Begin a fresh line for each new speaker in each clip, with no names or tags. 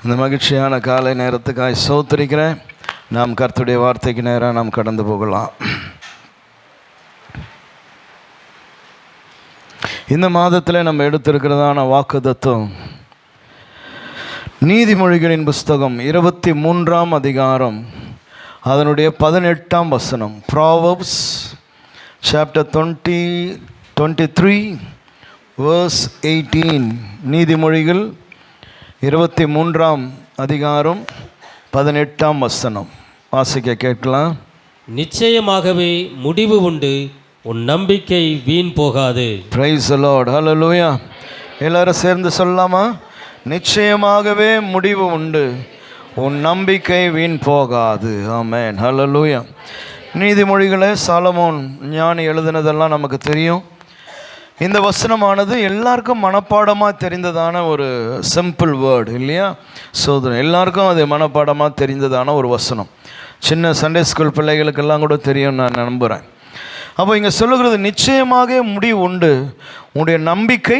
இந்த மகிழ்ச்சியான காலை நேரத்துக்காய் சோத்திரிக்கிறேன். நாம் கர்த்தருடைய வார்த்தைக்கு நேராக நாம் கடந்து போகலாம். இந்த மாதத்தில் நம்ம எடுத்திருக்கிறதான வாக்குத்தத்தம் நீதிமொழிகளின் புஸ்தகம் 23ஆம் அதிகாரம் அதனுடைய 18ஆம் வசனம். Proverbs chapter 23 verse 18. நீதிமொழிகள் 23ஆம் அதிகாரம் 18ஆம் வசனம் வாசிக்க கேட்கலாம்.
நிச்சயமாகவே முடிவு உண்டு, உன் நம்பிக்கை வீண் போகாது.
பிரைஸ் தி லார்ட், ஹல்லேலூயா. எல்லாரும் சேர்ந்து சொல்லலாமா? நிச்சயமாகவே முடிவு உண்டு, உன் நம்பிக்கை வீண் போகாது. ஆமென், ஹல்லேலூயா. நீதிமொழிகளை சாலமோன் ஞானி எழுதினதெல்லாம் நமக்கு தெரியும். இந்த வசனமானது எல்லாருக்கும் மனப்பாடமாக தெரிந்ததான ஒரு சிம்பிள் வேர்டு இல்லையா? சோதனை எல்லாருக்கும் அது மனப்பாடமாக தெரிந்ததான ஒரு வசனம். சின்ன சண்டே ஸ்கூல் பிள்ளைகளுக்கெல்லாம் கூட தெரியும் நான் நம்புகிறேன். அப்போ இங்கே சொல்லுகிறது நிச்சயமாக முடிவு உண்டு, உன்னுடைய நம்பிக்கை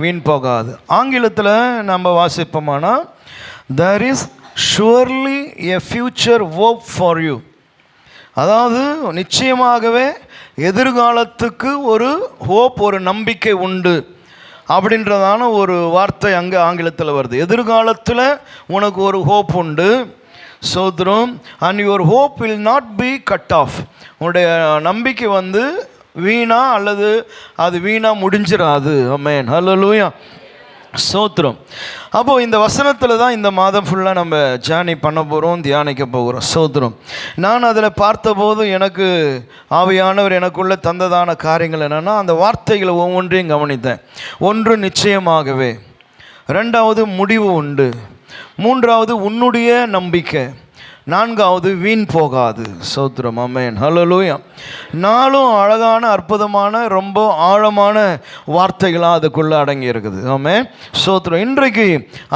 வீண் போகாது. ஆங்கிலத்தில் நம்ம வாசிப்போமானா there is surely a future hope for you. அதாவது நிச்சயமாகவே எதிர்காலத்துக்கு ஒரு ஹோப், ஒரு நம்பிக்கை உண்டு அப்படின்றதான ஒரு வார்த்தை அங்கே ஆங்கிலத்தில் வருது. எதிர்காலத்தில் உனக்கு ஒரு ஹோப் உண்டு, சோதரம். And your hope will not be cut off. உன்னுடைய நம்பிக்கை வீணா அல்லது அது வீணா முடிஞ்சிடாது. ஆமென், ஹல்லேலூயா, சோத்திரம். அப்போது இந்த வசனத்தில் தான் இந்த மாதம் ஃபுல்லாக நம்ம ஜேர்னி பண்ண போகிறோம், தியானிக்க போகிறோம். சோத்திரம். நான் அதில் பார்த்தபோது எனக்கு ஆவியானவர் எனக்குள்ளே தந்ததான காரியங்கள் என்னென்னா, அந்த வார்த்தைகளை ஒவ்வொன்றையும் கவனித்தேன். ஒன்று நிச்சயமாகவே, ரெண்டாவது முடிவு உண்டு, மூன்றாவது உன்னுடைய நம்பிக்கை, நான்காவது வீண் போகாது. சோத்திரம். ஆமென், ஹல்லேலூயா. நாலும் அழகான அற்புதமான ரொம்ப ஆழமான வார்த்தைகளாக அதுக்குள்ளே அடங்கி இருக்குது. ஆமென், சோத்திரம். இன்றைக்கு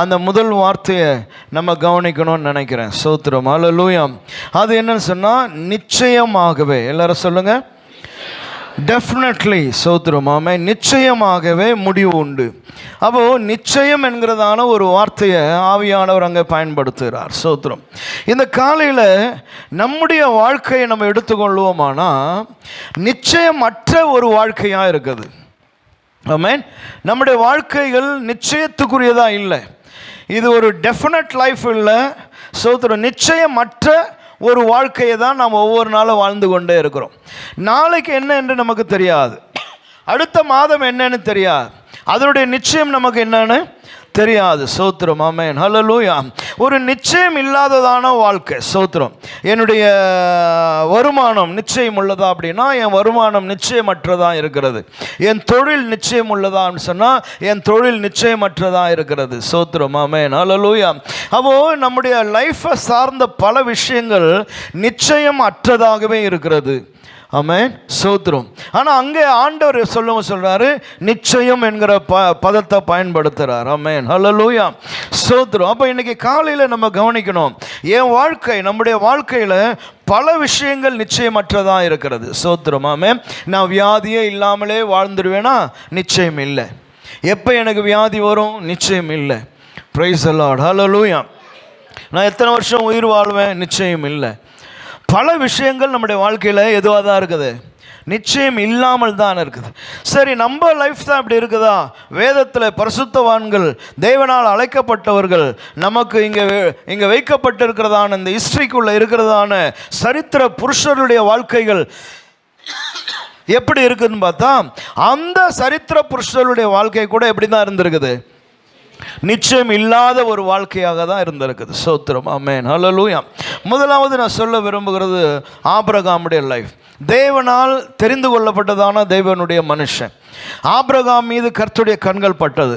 அந்த முதல் வார்த்தையை நம்ம கவனிக்கணும்னு நினைக்கிறேன். சோத்திரம், ஹல்லேலூயா. அது என்னன்னு சொன்னால் நிச்சயமாகவே. எல்லாரும் சொல்லுங்கள், டெஃபினெட்லி. சோத்திரம். ஆமென், நிச்சயமாகவே முடிவு உண்டு. அப்போது நிச்சயம் என்கிறதான ஒரு வார்த்தையை ஆவியானவர் அங்கே பயன்படுத்துகிறார். சோத்திரம். இந்த காலையில் நம்முடைய வாழ்க்கையை நம்ம எடுத்துக்கொள்வோமானா நிச்சயமற்ற ஒரு வாழ்க்கையாக இருக்குது. ஆமென். நம்முடைய வாழ்க்கைகள் நிச்சயத்துக்குரியதாக இல்லை. இது ஒரு டெஃபினட் லைஃப் இல்லை. சோத்திரம். நிச்சயமற்ற ஒரு வாழ்க்கையை தான் நாம் ஒவ்வொரு நாளும் வாழ்ந்து கொண்டே இருக்கிறோம். நாளைக்கு என்ன என்று நமக்கு தெரியாது, அடுத்த மாதம் என்னன்னு தெரியாது, அதனுடைய நிச்சயம் நமக்கு என்னன்னு தெரியாது. சோத்திரம். ஆமென், ஹல்லேலூயா. ஒரு நிச்சயம் இல்லாததான வாழ்க்கை. சோத்திரம். என்னுடைய வருமானம் நிச்சயம் உள்ளதா அப்படின்னா என் வருமானம் நிச்சயமற்றதாக இருக்கிறது. என் தொழில் நிச்சயம் உள்ளதான்னு சொன்னால் என் தொழில் நிச்சயமற்றதாக இருக்கிறது. சோத்திரம். ஆமென், ஹல்லேலூயா. அப்போது நம்முடைய லைஃப்பை சார்ந்த பல விஷயங்கள் நிச்சயம் அற்றதாகவே இருக்கிறது. ஆமென், சோத்திரம். ஆனால் அங்கே ஆண்டவர் சொல்கிறாரு நிச்சயம் என்கிற பதத்தை பயன்படுத்துகிறார். ஆமென், ஹல்லேலூயா, சோத்திரம். அப்போ இன்றைக்கி காலையில் நம்ம கவனிக்கணும், என் வாழ்க்கை, நம்முடைய வாழ்க்கையில் பல விஷயங்கள் நிச்சயமற்றதாக இருக்கிறது. சோத்திரம். ஆமென். நான் வியாதியே இல்லாமலே வாழ்ந்துடுவேனா? நிச்சயம் இல்லை. எப்போ எனக்கு வியாதி வரும்? நிச்சயம் இல்லை. பிரைஸ் தி லார்ட், ஹல்லேலூயா. நான் எத்தனை வருஷம் உயிர் வாழ்வேன்? நிச்சயம் இல்லை. பல விஷயங்கள் நம்முடைய வாழ்க்கையில் எதுவாக தான் இருக்குது, நிச்சயம் இல்லாமல் தான் இருக்குது. சரி, நம்ம லைஃப் தான் இப்படி இருக்குதா? வேதத்தில் பரிசுத்தவான்கள், தேவனால் அழைக்கப்பட்டவர்கள், நமக்கு இங்கே வைக்கப்பட்டிருக்கிறதான இந்த ஹிஸ்ட்ரிக்குள்ளே இருக்கிறதான சரித்திர புருஷருடைய வாழ்க்கைகள் எப்படி இருக்குதுன்னு பார்த்தா அந்த சரித்திர புருஷருடைய வாழ்க்கை கூட எப்படி தான் இருந்திருக்குது? நிச்சயம் இல்லாத ஒரு வாழ்க்கையாக தான் இருந்திருக்குது. சோத்திரம். ஆமென், ஹல்லேலூயா. முதலாவது நான் சொல்ல விரும்புகிறது ஆபிரகாமுடைய லைஃப். தேவனால் தெரிந்து கொள்ளப்பட்டதான தேவனுடைய மனுஷன். ஆபிரகாம் மீது கர்த்தருடைய கண்கள் பட்டது.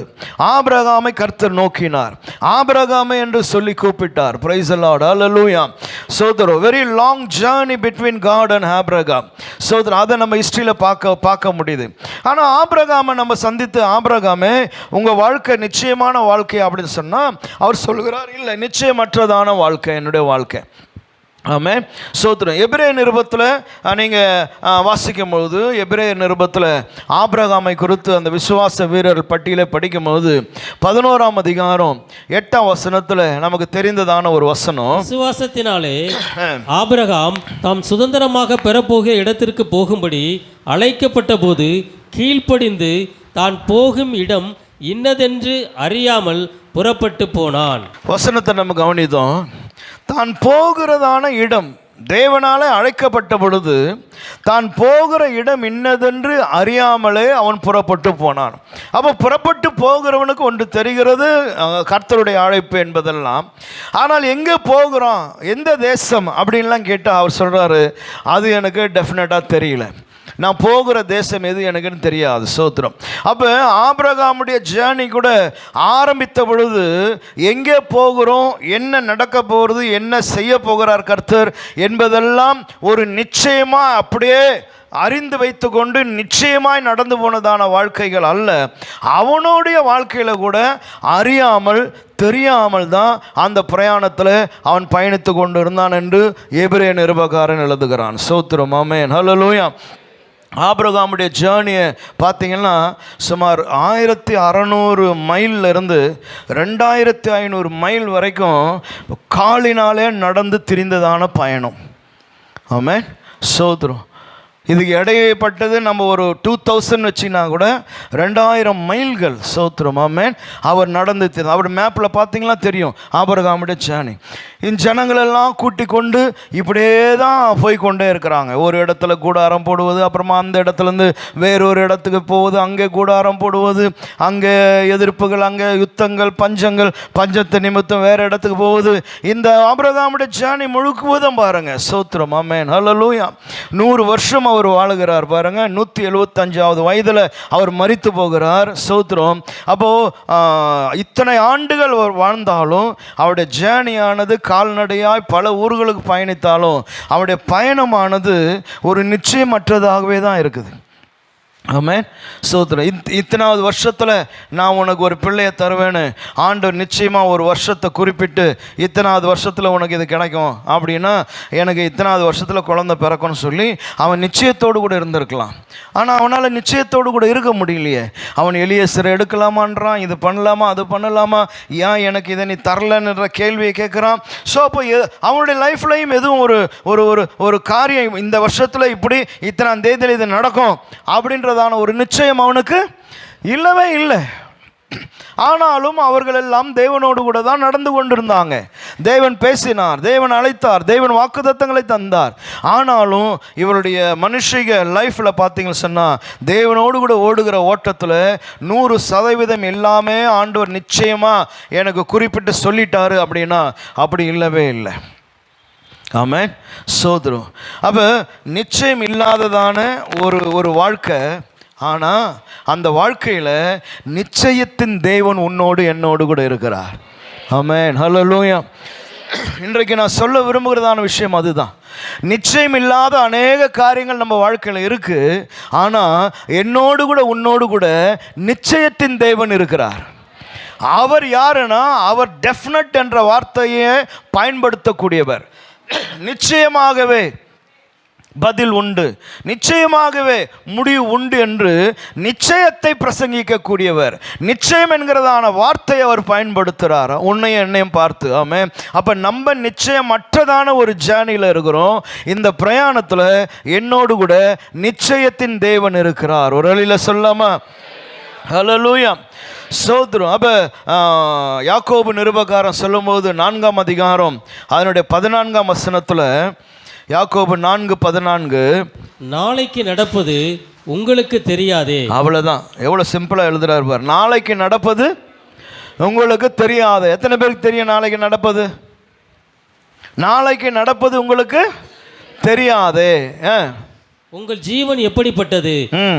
ஆபிரகாமை கர்த்தர் நோக்கினார். ஆபிரகாமை என்று சொல்லி கூப்பிட்டார். பிரைஸ் தி லார்ட், ஹல்லேலூயா, சோதரோ. Very long journey between God and Abraham. சோதரோ, அதை நம்ம ஹிஸ்ட்ரியில் பார்க்க முடியுது. ஆனால் ஆபிரகாமை நம்ம சந்தித்து, ஆபிரகாமே உங்கள் வாழ்க்கை நிச்சயமான வாழ்க்கை அப்படின்னு சொன்னால் அவர் சொல்கிறார், இல்லை, நிச்சயமற்றதான வாழ்க்கை என்னுடைய வாழ்க்கை. ஆமென். ஸ்தோத்திரம். எபிரேயர் நிருபத்தில் நீங்கள் வாசிக்கும்போது, எபிரேயர் நிருபத்தில் ஆபிரகாமை குறித்து அந்த விசுவாச வீரர் பட்டியலை படிக்கும்போது 11ஆம் அதிகாரம் 8ஆம் வசனத்தில் நமக்கு தெரிந்ததான ஒரு வசனம்,
விசுவாசத்தினாலே ஆபிரகாம் தாம் சுதந்திரமாக பெறப்போகிற இடத்திற்கு போகும்படி அழைக்கப்பட்ட போது கீழ்ப்படிந்து தான் போகும் இடம் இன்னதென்று அறியாமல் புறப்பட்டு போனான்.
வசனத்தை நம்ம கவனித்தோம். தான் போகிறதான இடம், தேவனாலே அழைக்கப்பட்ட பொழுது தான் போகிற இடம் இன்னதென்று அறியாமலே அவன் புறப்பட்டு போனான். அப்போ புறப்பட்டு போகிறவனுக்கு ஒன்று தெரிகிறது, கர்த்தருடைய அழைப்பு என்பதெல்லாம். ஆனால் எங்கே போகிறோம், எந்த தேசம் அப்படின்லாம் கேட்டால் அவர் சொல்கிறாரு, அது எனக்கு டெஃபினட்டாக தெரியல, நான் போகிற தேசம் எது எனக்குன்னு தெரியாது. ஸ்தோத்திரம். அப்போ ஆபிரகாமுடைய ஜேர்னி கூட ஆரம்பித்த பொழுது எங்கே போகிறோம், என்ன நடக்க போகிறது, என்ன செய்ய போகிறார் கர்த்தர் என்பதெல்லாம் ஒரு நிச்சயமாக அப்படியே அறிந்து வைத்து கொண்டு நிச்சயமாய் நடந்து போனதான வாழ்க்கைகள் அல்ல. அவனுடைய வாழ்க்கையில் கூட அறியாமல் தெரியாமல் தான் அந்த பிரயாணத்தில் அவன் பயணித்து கொண்டு இருந்தான் என்று எபிரேய நிருபக்காரன் எழுதுகிறான். ஸ்தோத்திரம். ஆமென். ஹல்லேலூயா. ஆபிரகாமுடைய ஜேர்னியை பார்த்தீங்கன்னா சுமார் 1600 மைல்லிருந்து 2500 மைல் வரைக்கும் காலினாலே நடந்து திரிந்ததான பயணம். ஆமென். ஸ்தோத்திரம். இதுக்கு இடைப்பட்டது நம்ம ஒரு 2000 வச்சிங்கன்னா கூட 2000 மைல்கள். ஸ்தோத்திரம். ஆமென். அவர் நடந்து, அவர் மேப்பில் பார்த்தீங்கன்னா தெரியும் ஆபிரகாமுடைய ஜேர்னி. இந்த ஜனங்களெல்லாம் கூட்டி கொண்டு இப்படியே தான் போய்கொண்டே இருக்கிறாங்க. ஒரு இடத்துல கூடாரம் போடுவது, அப்புறமா அந்த இடத்துலேருந்து வேறொரு இடத்துக்கு போவது, அங்கே கூடாரம் போடுவது, அங்கே எதிர்ப்புகள், அங்கே யுத்தங்கள், பஞ்சத்தை நிமித்தம் வேறு இடத்துக்கு போவது. இந்த ஆபிரகாமுடைய ஜேர்னி முழுக்குவதும் பாருங்கள். ஸ்தோத்திரம். ஆமென். ஹல்லேலூயா. 100 வருஷம் அவர் வாழுகிறார் பாருங்க. 175வது வயதில் அவர் மரித்து போகிறார். ஸ்தோத்திரம். அப்போது இத்தனை ஆண்டுகள் அவர் வாழ்ந்தாலும் அவருடைய ஜேர்னியானது கால்நடையாய் பல ஊர்களுக்கு பயணித்தாலும் அவருடைய பயணமானது ஒரு நிச்சயமற்றதாகவே தான் இருக்குது. ஆமென். ஸ்தோத்திரம். இத்தனாவது வருஷத்தில் நான் உனக்கு ஒரு பிள்ளையை தருவேன்னு ஆண்டவர் நிச்சயமாக ஒரு வருஷத்தை குறிப்பிட்டு இத்தனாவது வருஷத்தில் உனக்கு இது கிடைக்கும் அப்படின்னா எனக்கு இத்தனாவது வருஷத்தில் குழந்தை பிறக்கும்னு சொல்லி அவன் நிச்சயத்தோடு கூட இருந்திருக்கலாம். ஆனால் அவனால் நிச்சயத்தோடு கூட இருக்க முடியலையே. அவன் எலியேசரை எடுக்கலாமான்றான், இது பண்ணலாமா அது பண்ணலாமா, ஏன் எனக்கு இதை நீ தரலன்ற கேள்வியை கேட்குறான். ஸோ அப்போ அவனுடைய லைஃப்லையும் எதுவும் ஒரு ஒரு ஒரு காரியம் இந்த வருஷத்தில் இப்படி இத்தனாம் தேதியில் இது நடக்கும் அப்படின்ற ஒரு நிச்சயம் அவனுக்கு இல்லவே இல்லை. ஆனாலும் அவர்கள் எல்லாம் தேவனோடு கூட தான் நடந்து கொண்டிருந்தாங்க. தேவன் பேசினார், தேவன் அழைத்தார், தேவன் வாக்குத்தத்தங்களை தந்தார். ஆனாலும் இவருடைய மனுஷிக லைஃப்பில் பார்த்தீங்கன்னு சொன்னால் தேவனோடு கூட ஓடுகிற ஓட்டத்தில் 100% எல்லாமே ஆண்டவர் நிச்சயமாக எனக்கு குறிப்பிட்டு சொல்லிட்டாரு அப்படின்னா அப்படி இல்லவே இல்லை. ஆமென். சோதரம். அப்போ நிச்சயம் இல்லாததான ஒரு வாழ்க்கை, ஆனால் அந்த வாழ்க்கையில் நிச்சயத்தின் தேவன் உன்னோடு என்னோடு கூட இருக்கிறார். ஆமென். ஹல்லேலூயா. இன்றைக்கு நான் சொல்ல விரும்புகிறதான விஷயம் அதுதான். நிச்சயம் இல்லாத அநேக காரியங்கள் நம்ம வாழ்க்கையில் இருக்குது, ஆனால் என்னோடு கூட உன்னோடு கூட நிச்சயத்தின் தேவன் இருக்கிறார். அவர் யாருன்னா அவர் டெஃபினட் என்ற வார்த்தையை பயன்படுத்தக்கூடியவர். நிச்சயமாகவே பதில் உண்டு, நிச்சயமாகவே முடிவு உண்டு என்று நிச்சயத்தை பிரசங்கிக்கக்கூடியவர். நிச்சயம் என்கிறதான வார்த்தையை அவர் பயன்படுத்துகிறார் உன்னையும் என்னையும் பார்த்து. ஆமென். அப்போ நம்ம நிச்சயமற்றதான ஒரு ஜேர்னியில் இருக்கிறோம். இந்த பிரயாணத்தில் என்னோடு கூட நிச்சயத்தின் தேவன் இருக்கிறார். ஒரு வழியில் சொல்லாமா? ஹல்லேலூயா. சோதரம். அப்போ யாக்கோபு நிருபக்காரன் சொல்லும்போது 4ஆம் அதிகாரம் அதனுடைய 14ஆம் வசனத்தில், யாக்கோபு 4:14,
நாளைக்கு நடப்பது உங்களுக்கு தெரியாதே.
அவ்வளோதான். எவ்வளோ சிம்பிளாக எழுதுறாரு பார். நாளைக்கு நடப்பது உங்களுக்கு தெரியாது. எத்தனை பேருக்கு தெரியும் நாளைக்கு நடப்பது? நாளைக்கு நடப்பது உங்களுக்கு தெரியாதே.
உங்கள் ஜீவன் எப்படிப்பட்டது?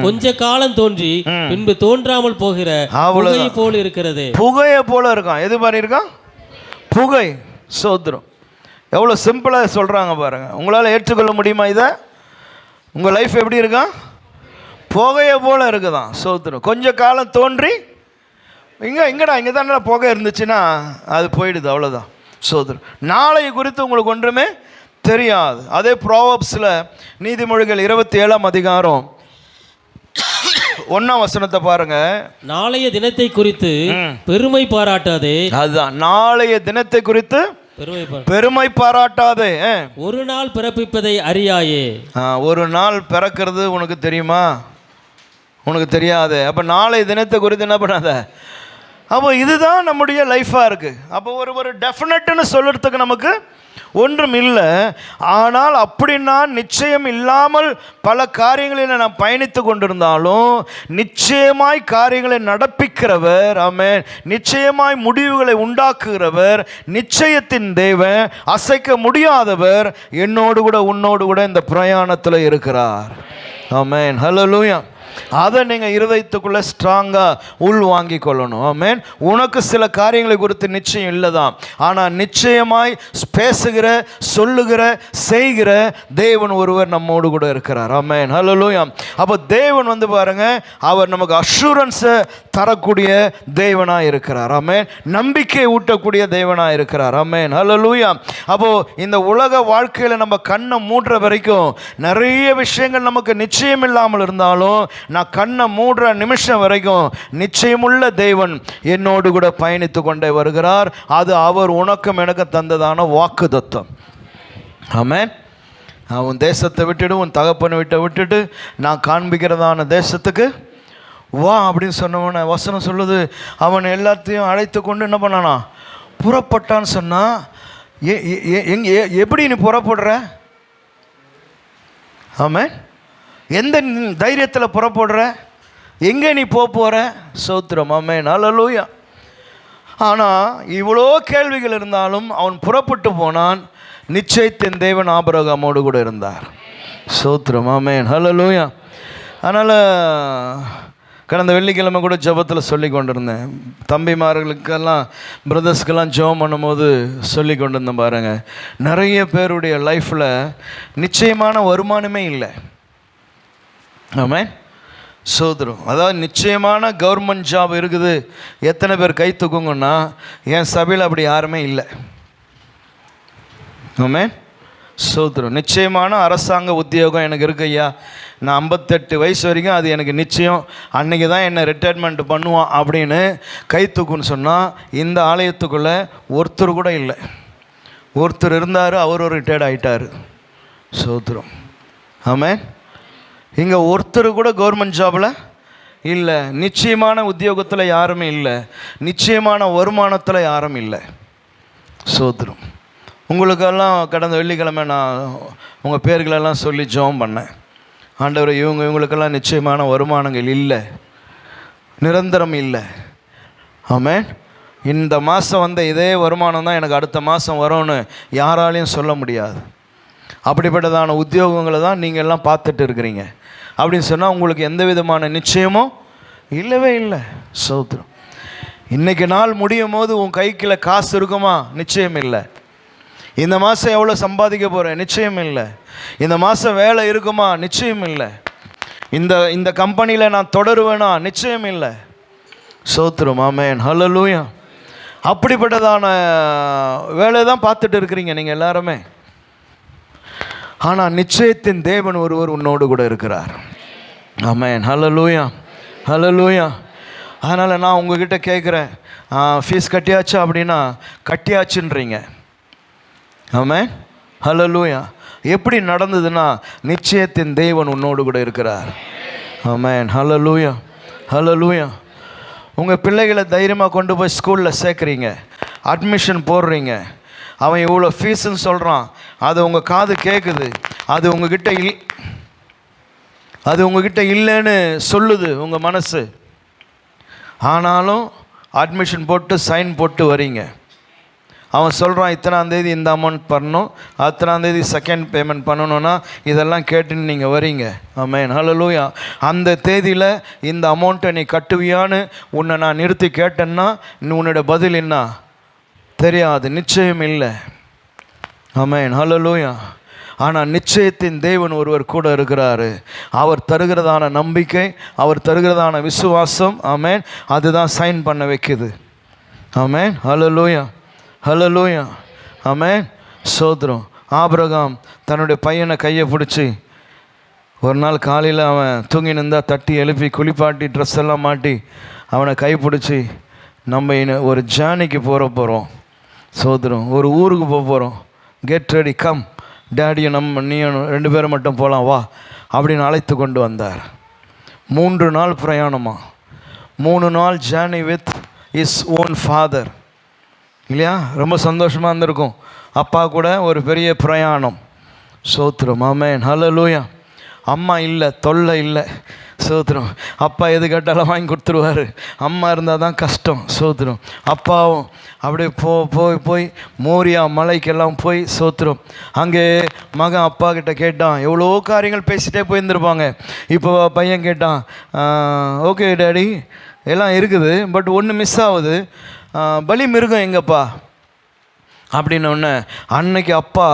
கொஞ்ச காலம் தோன்றி பின்பு தோன்றாமல் போகிற புகை போல இருக்கிறது.
புகையை போல இருக்கான். எது மாதிரி இருக்கான்? புகை. சோதரம். எவ்வளோ சிம்பிளாக சொல்கிறாங்க பாருங்க. உங்களால் ஏற்றுக்கொள்ள முடியுமா இதை? உங்கள் லைஃப் எப்படி இருக்கான்? புகையை போல இருக்குதான். சோதரம். கொஞ்ச காலம் தோன்றி இங்கடா இங்கே தான் புகை இருந்துச்சுன்னா அது போயிடுது, அவ்வளோதான். சோதரம். நாளை குறித்து உங்களுக்கு ஒன்றுமே தெரியாது. அதே ப்ராவர்ப்ஸில் நீதிமொழிகள் 27ஆம் அதிகாரம் 1ஆம் வசனத்தை பாருங்க.
நாளைய தினத்தை குறித்து பெருமை பாராட்டாதே.
அதுதான், நாளைய தினத்தை குறித்து பெருமை பாராட்டாதே.
ஒரு நாள் பிறப்பிப்பதை அறியாயே.
ஒரு நாள் பிறக்கிறது உனக்கு தெரியுமா? உனக்கு தெரியாது. அப்போ நாளைய தினத்தை குறித்து என்ன பண்ணாத. அப்போ இதுதான் நம்முடைய லைஃபாக இருக்குது. அப்போ ஒரு டெஃபினட்டுன்னு சொல்கிறதுக்கு நமக்கு ஒன்றும் இல்லை. ஆனால் அப்படின்னா நிச்சயம் இல்லாமல் பல காரியங்களில் நான் பயணித்து கொண்டிருந்தாலும் நிச்சயமாய் காரியங்களை நடப்பிக்கிறவர், ஆமென், நிச்சயமாய் முடிவுகளை உண்டாக்குகிறவர், நிச்சயத்தின் தேவன், அசைக்க முடியாதவர் என்னோடு கூட உன்னோடு கூட இந்த பிரயாணத்தில் இருக்கிறார். ஆமென், ஹல்லேலூயா. அதை நீங்கள் இருதயத்துக்குள்ளே ஸ்ட்ராங்காக உள்வாங்கி கொள்ளணும். ஆமென். உனக்கு சில காரியங்களை குறித்து நிச்சயம் இல்லை தான், ஆனால் நிச்சயமாய் பேசுகிற, சொல்லுகிற, செய்கிற தேவன் ஒருவர் நம்மோடு கூட இருக்கிறார். ஆமென், ஹல்லேலூயா. அப்போ தேவன் பாருங்க, அவர் நமக்கு அஷூரன்ஸை தரக்கூடிய தேவனாக இருக்கிறார். ஆமென். நம்பிக்கை ஊட்டக்கூடிய தேவனாக இருக்கிறார். ஆமென், ஹல்லேலூயா. அப்போது இந்த உலக வாழ்க்கையில் நம்ம கண்ணை மூடுற வரைக்கும் நிறைய விஷயங்கள் நமக்கு நிச்சயம் இல்லாமல் இருந்தாலும் நான் கண்ணை மூடுற நிமிஷம் வரைக்கும் நிச்சயமுள்ள தேவன் என்னோடு கூட பயணித்து கொண்டே வருகிறார். அது அவர் உனக்கும் எனக்கு தந்ததான வாக்கு தத்துவம். ஆமென். உன் தேசத்தை விட்டுட்டு, உன் தகப்பனை விட்டுட்டு நான் காண்பிக்கிறதான தேசத்துக்கு வா அப்படின்னு சொன்னவன வசனம் சொல்லுது. அவன் எல்லாத்தையும் அழைத்து கொண்டு என்ன பண்ணானா? புறப்பட்டான்னு சொன்னா. எப்படி நீ புறப்படுற? ஆமென். எந்த தைரியத்தில் புறப்படுற? எங்கே நீ போகிற? சோத்திரம். ஆமென், ஹல்லேலூயா. ஆனால் இவ்வளோ கேள்விகள் இருந்தாலும் அவன் புறப்பட்டு போனான். நிச்சயத்தின் தேவன் ஆபிரகாமோடு கூட இருந்தார். சோத்திரம். ஆமென், ஹல்லேலூயா. அதனால் கடந்த வெள்ளிக்கிழமை கூட ஜெபத்தில் சொல்லி கொண்டிருந்தேன். தம்பிமார்களுக்கெல்லாம், பிரதர்ஸ்க்கெல்லாம் ஜெபம் பண்ணும்போது சொல்லி கொண்டிருந்தேன் பாருங்கள். நிறைய பேருடைய லைஃப்பில் நிச்சயமான வருமானமே இல்லை. ஆமென், சோதரம். அதாவது நிச்சயமான கவர்மெண்ட் ஜாப் இருக்குது. எத்தனை பேர் கை தூக்குங்கன்னா, என் சபையில் அப்படி யாருமே இல்லை. ஆமென், சோதரம். நிச்சயமான அரசாங்க உத்தியோகம் எனக்கு இருக்கு ஐயா, நான் 58 வயசு வரைக்கும் அது எனக்கு நிச்சயம், அன்றைக்கி தான் என்னை ரிட்டையர்மெண்ட் பண்ணுவான் அப்படின்னு கை தூக்குன்னு சொன்னால் இந்த ஆலயத்துக்குள்ளே ஒருத்தர் கூட இல்லை. ஒருத்தர் இருந்தார், அவர் ஒரு ரிட்டையர்ட் ஆகிட்டார். சோதரம். ஆமென். இங்கே ஒருத்தர் கூட கவர்மெண்ட் ஜாபில் இல்லை. நிச்சயமான உத்தியோகத்தில் யாருமே இல்லை. நிச்சயமான வருமானத்தில் யாரும் இல்லை. சோதரம். உங்களுக்கெல்லாம் கடந்த வெள்ளிக்கிழமை நான் உங்கள் பேர்களெல்லாம் சொல்லி ஜெபம் பண்ணேன். ஆண்டவர், இவங்களுக்கெல்லாம் நிச்சயமான வருமானங்கள் இல்லை, நிரந்தரம் இல்லை. ஆமென். இந்த மாதம் வந்த இதே வருமானம் தான் எனக்கு அடுத்த மாதம் வரும்னு யாராலையும் சொல்ல முடியாது. அப்படிப்பட்டதான உத்தியோகங்களை தான் நீங்கள் எல்லாம் பார்த்துட்டு இருக்கிறீங்க. அப்படின்னு சொன்னால் உங்களுக்கு எந்த விதமான நிச்சயமும் இல்லவே இல்லை. சோத்திரம். இன்றைக்கி நாள் முடியும் போது உன் கைக்குள்ள காசு இருக்குமா? நிச்சயம் இல்லை. இந்த மாதம் எவ்வளோ சம்பாதிக்க போகிறேன்? நிச்சயம் இல்லை. இந்த மாதம் வேலை இருக்குமா? நிச்சயம் இல்லை. இந்த கம்பெனியில் நான் தொடருவேனா? நிச்சயம் இல்லை. சோத்திரம். ஆமென், ஹல்லேலூயா. அப்படிப்பட்டதான வேலையை தான் பார்த்துட்டு இருக்கிறீங்க நீங்கள் எல்லாருமே. ஆனால் நிச்சயத்தின் தேவன் ஒருவர் உன்னோடு கூட இருக்கிறார். ஆமென், ஹல்லேலூயா, ஹல்லேலூயா. அதனால் நான் உங்ககிட்ட கேட்குறேன், ஃபீஸ் கட்டியாச்சா அப்படின்னா கட்டியாச்சுன்றீங்க. ஆமென், ஹல்லேலூயா. எப்படி நடந்ததுன்னா நிச்சயத்தின் தேவன் உன்னோடு கூட இருக்கிறார். ஆமென், ஹல்லேலூயா, ஹல்லேலூயா. உங்கள் பிள்ளைகளை தைரியமாக கொண்டு போய் ஸ்கூலில் சேர்க்குறீங்க, அட்மிஷன் போடுறீங்க. அவன் இவ்வளோ ஃபீஸுன்னு சொல்கிறான், அது உங்கள் காது கேட்குது. அது உங்ககிட்ட இல்லைன்னு சொல்லுது உங்கள் மனசு. ஆனாலும் அட்மிஷன் போட்டு சைன் போட்டு வரீங்க. அவன் சொல்கிறான், இத்தனாந்தேதி இந்த அமௌண்ட் பண்ணணும், அத்தனாந்தேதி செகண்ட் பேமெண்ட் பண்ணணுன்னா இதெல்லாம் கேட்டுன்னு நீங்கள் வரீங்க. ஆமென், ஹல்லேலூயா. அந்த தேதியில் இந்த அமௌண்ட்டை நீ கட்டுவியான்னு உன்னை நான் நிறுத்தி கேட்டேன்னா உன்னோட பதில் என்ன தெரியாது, நிச்சயம் இல்லை. ஆமென், ஹல்லேலூயா. ஆனால் நிச்சயத்தின் தேவன் ஒருவர் கூட இருக்கிறாரு. அவர் தருகிறதான நம்பிக்கை, அவர் தருகிறதான விசுவாசம், ஆமென், அதுதான் சைன் பண்ண வைக்குது. ஆமென், ஹல்லேலூயா, ஹல்லேலூயா. ஆமென், சோதரம். ஆபிரகாம் தன்னுடைய பையனை கையை பிடிச்சி ஒரு நாள் காலையில் அவன் தூங்கி நின்றா தட்டி எழுப்பி குளிப்பாட்டி ட்ரெஸ் எல்லாம் மாட்டி அவனை கைப்பிடிச்சி நம்ம ஒரு ஜேர்னிக்கு போகிறோம், சோதரம் ஒரு ஊருக்கு போகிறோம், கெட் ரெடி கம் டேடியும் நீயும் 2 பேரும் மட்டும் போகலாம் வா அப்படின்னு அழைத்து கொண்டு வந்தார். 3 நாள் பிரயாணமா, 3 நாள் journey with is own father இல்லையா? ரொம்ப சந்தோஷமாக இருந்திருக்கும். அப்பா கூட ஒரு பெரிய பிரயாணம். சோத்திரம், ஆமென், ஹல்லேலூயா. அம்மா இல்லை, தொல்லை இல்லை. சோத்திரம். அப்பா எது கேட்டாலும் வாங்கி கொடுத்துருவார். அம்மா இருந்தால் தான் கஷ்டம். சோத்திரம். அப்பாவும் அப்படியே போய் மோரியா மலைக்கெல்லாம் போய் சோத்திரம். அங்கே மகன் அப்பா கிட்ட கேட்டான். எவ்வளோ காரியங்கள் பேசிகிட்டே போயிருந்துருப்பாங்க. இப்போ பையன் கேட்டான், ஓகே டேடி எல்லாம் இருக்குது, பட் ஒன்று மிஸ் ஆகுது, பலி மிருகம் எங்கப்பா அப்படின்னொன்னே அன்னைக்கு அப்பா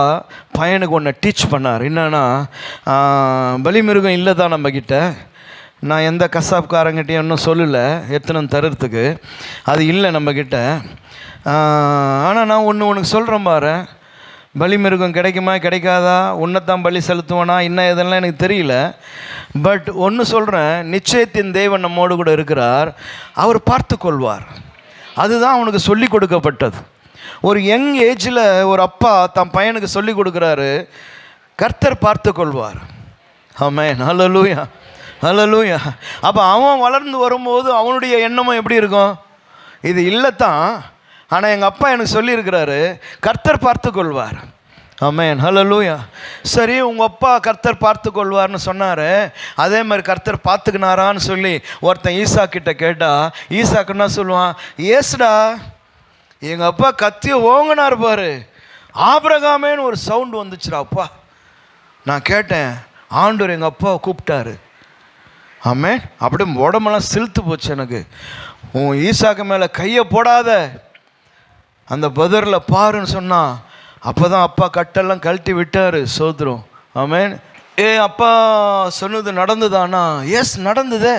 பையனுக்கு ஒன்று டீச் பண்ணார். என்னன்னா, பலிமிருகம் இல்லை தான் நம்மக்கிட்ட, நான் எந்த கசாப்காரங்கிட்டையும் இன்னும் சொல்லலை எத்தனை தருறதுக்கு, அது இல்லை நம்மக்கிட்ட. ஆனால் நான் உனக்கு சொல்கிறேன் பாரு, பலிமிருகம் கிடைக்குமா கிடைக்காதா, உன்னைத்தான் பலி செலுத்துவானா, இன்னும் இதெல்லாம் எனக்கு தெரியல. பட் ஒன்று சொல்கிறேன், நிச்சயத்தின் தேவன் நம்மோடு கூட இருக்கிறார், அவர் பார்த்து கொள்வார். அதுதான் அவனுக்கு சொல்லி கொடுக்கப்பட்டது. ஒரு யங் ஏஜில் ஒரு அப்பா தன் பையனுக்கு சொல்லி கொடுக்குறாரு, கர்த்தர் பார்த்து கொள்வார். ஆமென், ஹல்லேலூயா, ஹல்லேலூயா. அப்போ அவன் வளர்ந்து வரும்போது அவனுடைய எண்ணமும் எப்படி இருக்கும், இது இல்லைத்தான், ஆனால் எங்கள் அப்பா எனக்கு சொல்லியிருக்கிறாரு கர்த்தர் பார்த்து கொள்வார். ஆமென், ஹல்லேலூயா. சரி, உங்கள் அப்பா கர்த்தர் பார்த்து கொள்வார்னு சொன்னார், அதே மாதிரி கர்த்தர் பார்த்துக்கினாரான்னு சொல்லி ஒருத்தன் ஈசா கிட்ட கேட்டால் ஈசாக்குன்னா சொல்லுவான், ஏசுடா எங்கள் அப்பா கத்திய ஓங்கினார் பாரு, ஆபிரகாமேன்னு ஒரு சவுண்டு வந்துச்சுடா அப்பா. நான் கேட்டேன், ஆண்டவர் எங்கள் அப்பாவை கூப்பிட்டாரு. ஆமென். அப்படியே உடம்பெல்லாம் சிலுத்து போச்சு எனக்கு. உன் ஈசாக்கு மேலே கையை போடாத, அந்த பதரில் பாருன்னு சொன்னான். அப்போ தான் அப்பா கட்டெல்லாம் கழட்டி விட்டார். சோதரம், ஆமென். அப்பா சொன்னது நடந்துதானா? எஸ், நடந்ததே.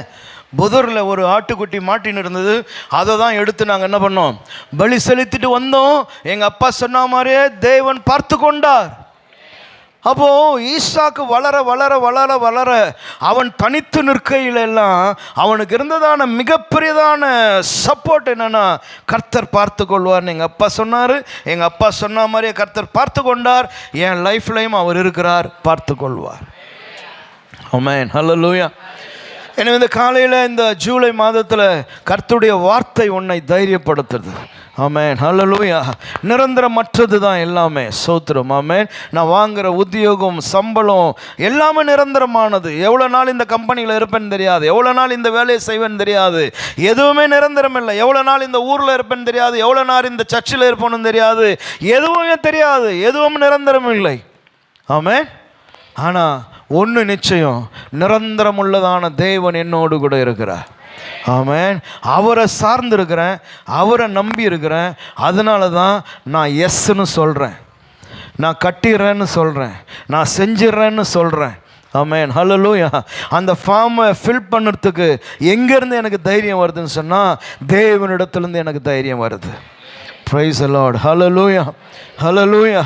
புதரில் ஒரு ஆட்டுக்குட்டி மாட்டின்னு இருந்தது, அதை தான் எடுத்து நாங்கள் என்ன பண்ணோம், பலி செலுத்திட்டு வந்தோம். எங்கள் அப்பா சொன்ன மாதிரியே தேவன் பார்த்து கொண்டார். அப்போது ஈசாக்கு வளர வளர வளர வளர அவன் தனித்து நிற்கையிலெல்லாம் அவனுக்கு இருந்ததான மிகப்பெரியதான சப்போர்ட் என்னென்னா, கர்த்தர் பார்த்து கொள்வார்னு எங்கள் அப்பா சொன்னார். எங்கள் அப்பா சொன்ன மாதிரியே கர்த்தர் பார்த்து கொண்டார். என் லைஃப்லையும் அவர் இருக்கிறார், பார்த்து கொள்வார். ஆமென், ஹல்லேலூயா. எனவே இந்த காலையில் இந்த ஜூலை மாதத்தில் கர்த்தருடைய வார்த்தை உன்னை தைரியப்படுத்துறது. ஆமென், ஹல்லேலூயா. நிரந்தரமற்றது தான் எல்லாமே. சோத்திரம், ஆமென். நான் வாங்குகிற உத்தியோகம், சம்பளம் எல்லாமே நிரந்தரமானது. எவ்வளோ நாள் இந்த கம்பெனியில் இருப்பேன்னு தெரியாது, எவ்வளோ நாள் இந்த வேலையை செய்வேன்னு தெரியாது, எதுவுமே நிரந்தரம் இல்லை. எவ்வளோ நாள் இந்த ஊரில் இருப்பேன்னு தெரியாது, எவ்வளோ நாள் இந்த சர்ச்சில் இருப்பேன்னு தெரியாது, எதுவுமே தெரியாது, எதுவும் நிரந்தரம் இல்லை. ஆமென். ஆனால் ஒன்று நிச்சயம், நிரந்தரம் உள்ளதான தேவன் என்னோடு கூட இருக்கிறார். ஆமென். அவரை சார்ந்திருக்கிறேன், அவரை நம்பி இருக்கிறேன். அதனால தான் நான் எஸ்ன்னு சொல்கிறேன், நான் கட்டிடுறேன்னு சொல்கிறேன், நான் செஞ்சிடறேன்னு சொல்கிறேன். ஆமென், ஹல்லேலூயா. அந்த ஃபார்மை ஃபில் பண்ணுறதுக்கு எங்கேருந்து எனக்கு தைரியம் வருதுன்னு சொன்னால், தேவனிடத்துலேருந்து எனக்கு தைரியம் வருது. பிரைஸ் தி லார்ட், ஹல்லேலூயா, ஹல்லேலூயா.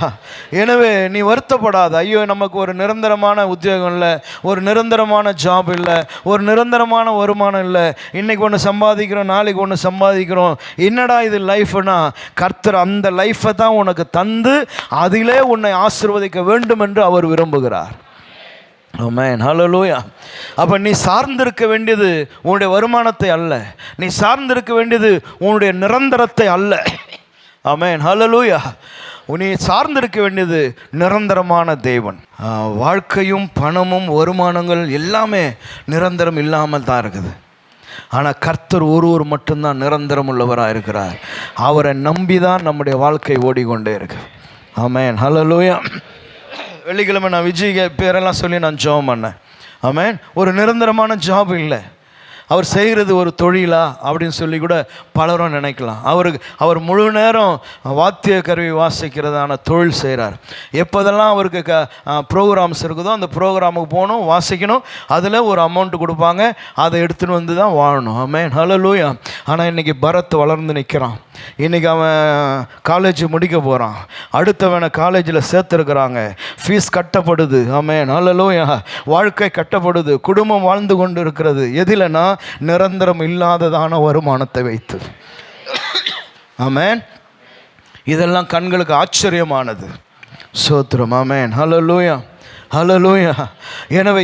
எனவே நீ வருத்தப்படாத, ஐயோ நமக்கு ஒரு நிரந்தரமான உத்தியோகம் இல்லை, ஒரு நிரந்தரமான ஜாப் இல்லை, ஒரு நிரந்தரமான வருமானம் இல்லை, இன்றைக்கி ஒன்று சம்பாதிக்கிறோம், நாளைக்கு ஒன்று சம்பாதிக்கிறோம், என்னடா இது லைஃப்னா, கர்த்தர் அந்த லைஃப்பை தான் உனக்கு தந்து அதிலே உன்னை ஆசீர்வதிக்க வேண்டும் என்று அவர் விரும்புகிறார். ஆமென், ஹல்லேலூயா. அப்போ நீ சார்ந்திருக்க வேண்டியது உன்னுடைய வருமானத்தை அல்ல, நீ சார்ந்திருக்க வேண்டியது உன்னுடைய நிரந்தரத்தை அல்ல. ஆமென், ஹல்லேலூயா. நீ சார்ந்திருக்க வேண்டியது நிரந்தரமான தேவன். வாழ்க்கையும் பணமும் வருமானங்கள் எல்லாமே நிரந்தரம் இல்லாமல் தான் இருக்குது. ஆனால் கர்த்தர் ஒருவர் மட்டும்தான் நிரந்தரம் உள்ளவராக இருக்கிறார். அவரை நம்பி தான் நம்முடைய வாழ்க்கை ஓடிக்கொண்டே இருக்கு. ஆமென், ஹல்லேலூயா. வெள்ளிக்கிழமை நான் விஜய் பேரெல்லாம் சொல்லி நான் ஜெபம் பண்ணேன். ஆமென். ஒரு நிரந்தரமான ஜாப் இல்லை, அவர் செய்கிறது ஒரு தொழிலா அப்படின்னு சொல்லி கூட பலரும் நினைக்கலாம். அவர் முழு நேரம் வாத்திய கருவி வாசிக்கிறதான தொழில் செய்கிறார். எப்போதெல்லாம் அவருக்கு ப்ரோக்ராம்ஸ் இருக்குதோ அந்த ப்ரோக்ராமுக்கு போகணும், வாசிக்கணும், அதில் ஒரு அமௌண்ட்டு கொடுப்பாங்க, அதை எடுத்துகிட்டு வந்து தான் வாழணும். ஆமென், ஹல்லேலூயா. ஆனால் இன்றைக்கி பரத் வளர்ந்து நிற்கிறான். இன்றைக்கி அவன் காலேஜ் முடிக்க போகிறான், அடுத்தவனை காலேஜில் சேர்த்துருக்குறாங்க, ஃபீஸ் கட்டப்படுது. ஆமென், ஹல்லேலூயா. வாழ்க்கை கட்டப்படுது, குடும்பம் வாழ்ந்து கொண்டு இருக்கிறது. எதிலனா நிரந்தரம் இல்லாததான வருமானத்தை வைத்து. ஆமென். இதெல்லாம் கண்களுக்கு ஆச்சரியமானது. ஸ்தோத்திரம். ஆமென், ஹல்லேலூயா, ஹல்லேலூயா. எனவே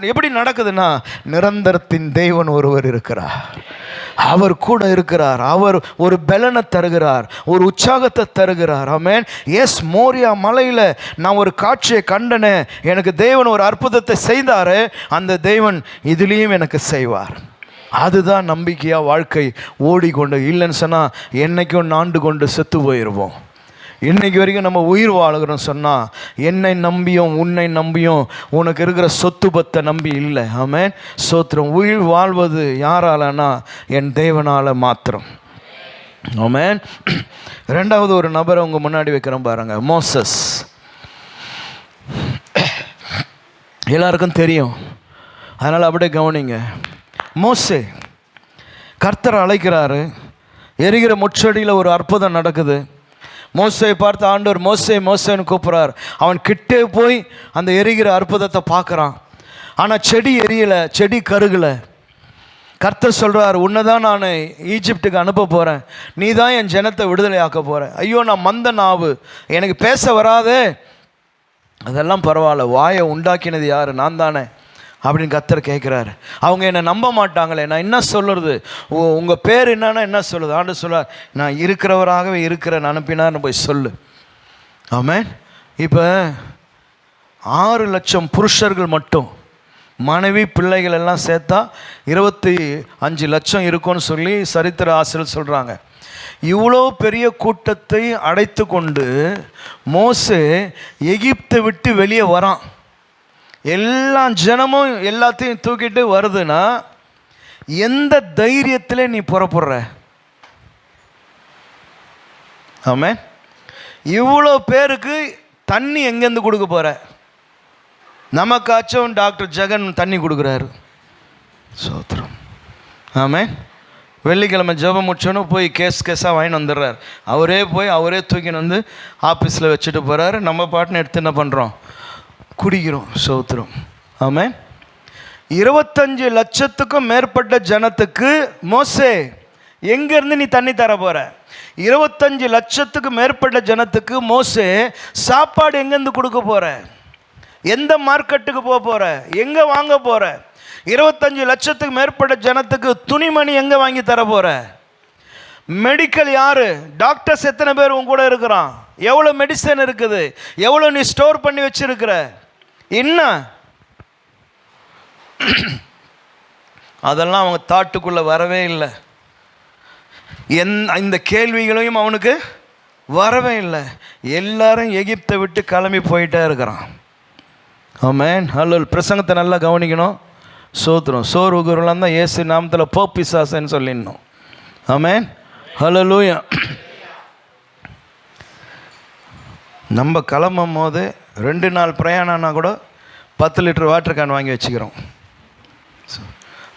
எப்படி நடக்குதுன்னா, நிரந்தரத்தின் தேவன் ஒருவர் இருக்கிறார், அவர் கூட இருக்கிறார், அவர் ஒரு பலனை தருகிறார், ஒரு உற்சாகத்தை தருகிறார். ஆமென். எஸ், மோரியா மலையில் நான் ஒரு காட்சியை கண்டனே, எனக்கு தேவன் ஒரு அற்புதத்தை செய்தார், அந்த தேவன் இதுலேயும் எனக்கு செய்வார். அதுதான் நம்பிக்கையாக வாழ்க்கை ஓடிக்கொண்டு. இல்லைன்னு சொன்னால் என்னைக்கும் நாண்டு கொண்டு செத்து போயிடுவோம். இன்றைக்கு வரைக்கும் நம்ம உயிர் வாழுகிறோம் சொன்னால் என்னை நம்பியும் உன்னை நம்பியும் உனக்கு இருக்கிற சொத்து பத்தை நம்பி இல்லை. ஆமென், ஸ்தோத்திரம். உயிர் வாழ்வது யாராலனா என் தேவனால் மாத்திரம். ஆமென். ரெண்டாவது ஒரு நபரை உங்கள் முன்னாடி வைக்கிறோம் பாருங்க, மோசஸ். எல்லாருக்கும் தெரியும், அதனால் அப்படியே கவனிங்க. மோசே, கர்த்தர் அழைக்கிறாரு, எரிகிற முச்சடியில் ஒரு அற்புதம் நடக்குது. மோசேயை பார்த்து ஆண்டவர் மோசே மோசேன்னு கூப்பிட்றார். அவன் கிட்டே போய் அந்த எரிகிற அற்புதத்தை பார்க்குறான். ஆனால் செடி எரியலை, செடி கருகலை. கர்த்தர் சொல்கிறார், உன்னை தான் நான் ஈஜிப்டுக்கு அனுப்ப போகிறேன், நீ தான் என் ஜனத்தை விடுதலை ஆக்க போகிறேன். ஐயோ, நான் மந்த நாவு, எனக்கு பேச வராதே. அதெல்லாம் பரவாயில்ல, வாயை உண்டாக்கினது யார்? நான் தானே அப்படின்னு கர்த்தர் கேட்குறாரு. அவங்க என்னை நம்ப மாட்டாங்களே, நான் என்ன சொல்கிறது? உங்கள் பேர் என்னன்னா என்ன சொல்லுது? ஆண்டவர் சொல்றார், நான் இருக்கிறவராகவே இருக்கிறேன், அனுப்பினார்னு போய் சொல்லு. ஆமென். இப்போ 6 லட்சம் புருஷர்கள் மட்டும், மனைவி பிள்ளைகள் எல்லாம் சேர்த்தா 25 லட்சம் இருக்கும்னு சொல்லி சரித்திர ஆசிரியர் சொல்கிறாங்க. இவ்வளோ பெரிய கூட்டத்தை அடைத்து கொண்டு மோசே எகிப்தை விட்டு வெளியே வரான். எல்லா ஜனமும் எல்லாத்தையும் தூக்கிட்டு வருதுன்னா எந்த தைரியத்தில் நீ புறப்படுற? ஆமென். இவ்வளோ பேருக்கு தண்ணி எங்கேருந்து கொடுக்க போகிற? நமக்காச்சும் டாக்டர் ஜெகன் தண்ணி கொடுக்குறாரு. சோத்திரம். ஆமென். வெள்ளிக்கிழமை ஜெபம் முடிச்சோன்னு போய் கேஸாக வாங்கிட்டு வந்துடுறார். அவரே தூக்கின்னு வந்து ஆஃபீஸில் வச்சுட்டு போகிறாரு. நம்ம பாட்டுன்னு எடுத்து என்ன பண்ணுறோம்? குடிக்கிறோம். சோத்திரம். ஆமென். 25 லட்சத்துக்கும் மேற்பட்ட ஜனத்துக்கு மோசே எங்கேருந்து நீ தண்ணி தர போகிற? 25 லட்சத்துக்கு மேற்பட்ட ஜனத்துக்கு மோசே சாப்பாடு எங்கேருந்து கொடுக்க போகிற? எந்த மார்க்கெட்டுக்கு போக போகிற? எங்கே வாங்க போகிற? 25 லட்சத்துக்கு மேற்பட்ட ஜனத்துக்கு துணிமணி எங்கே வாங்கி தர போகிற? மெடிக்கல் யார்? டாக்டர்ஸ் எத்தனை பேர் உன் கூட இருக்கிறான்? எவ்வளோ மெடிசன் இருக்குது? எவ்வளோ நீ ஸ்டோர் பண்ணி வச்சிருக்கிற? என்ன? அதெல்லாம் அவங்க தாட்டுக்குள்ளே வரவே இல்லை. இந்த கேள்விகளையும் அவனுக்கு வரவே இல்லை. எல்லாரும் எகிப்தை விட்டு கிளம்பி போயிட்டே இருக்கிறான். ஆமென். ஹல்லேலூயா. பிரசங்கத்தை நல்லா கவனிக்கணும். சோத்திரம். சோறு உகுரெலாம் தான் இயேசு நாமத்தில் போப்பிசாசன்னு சொல்லிடணும். ஆமென். ஹல்லேலூயா. நம்ம கிளம்பும் போது 2 நாள் பிரயாணம்னா கூட 10 லிட்டர் வாட்டர் கேன் வாங்கி வச்சுக்கிறோம்.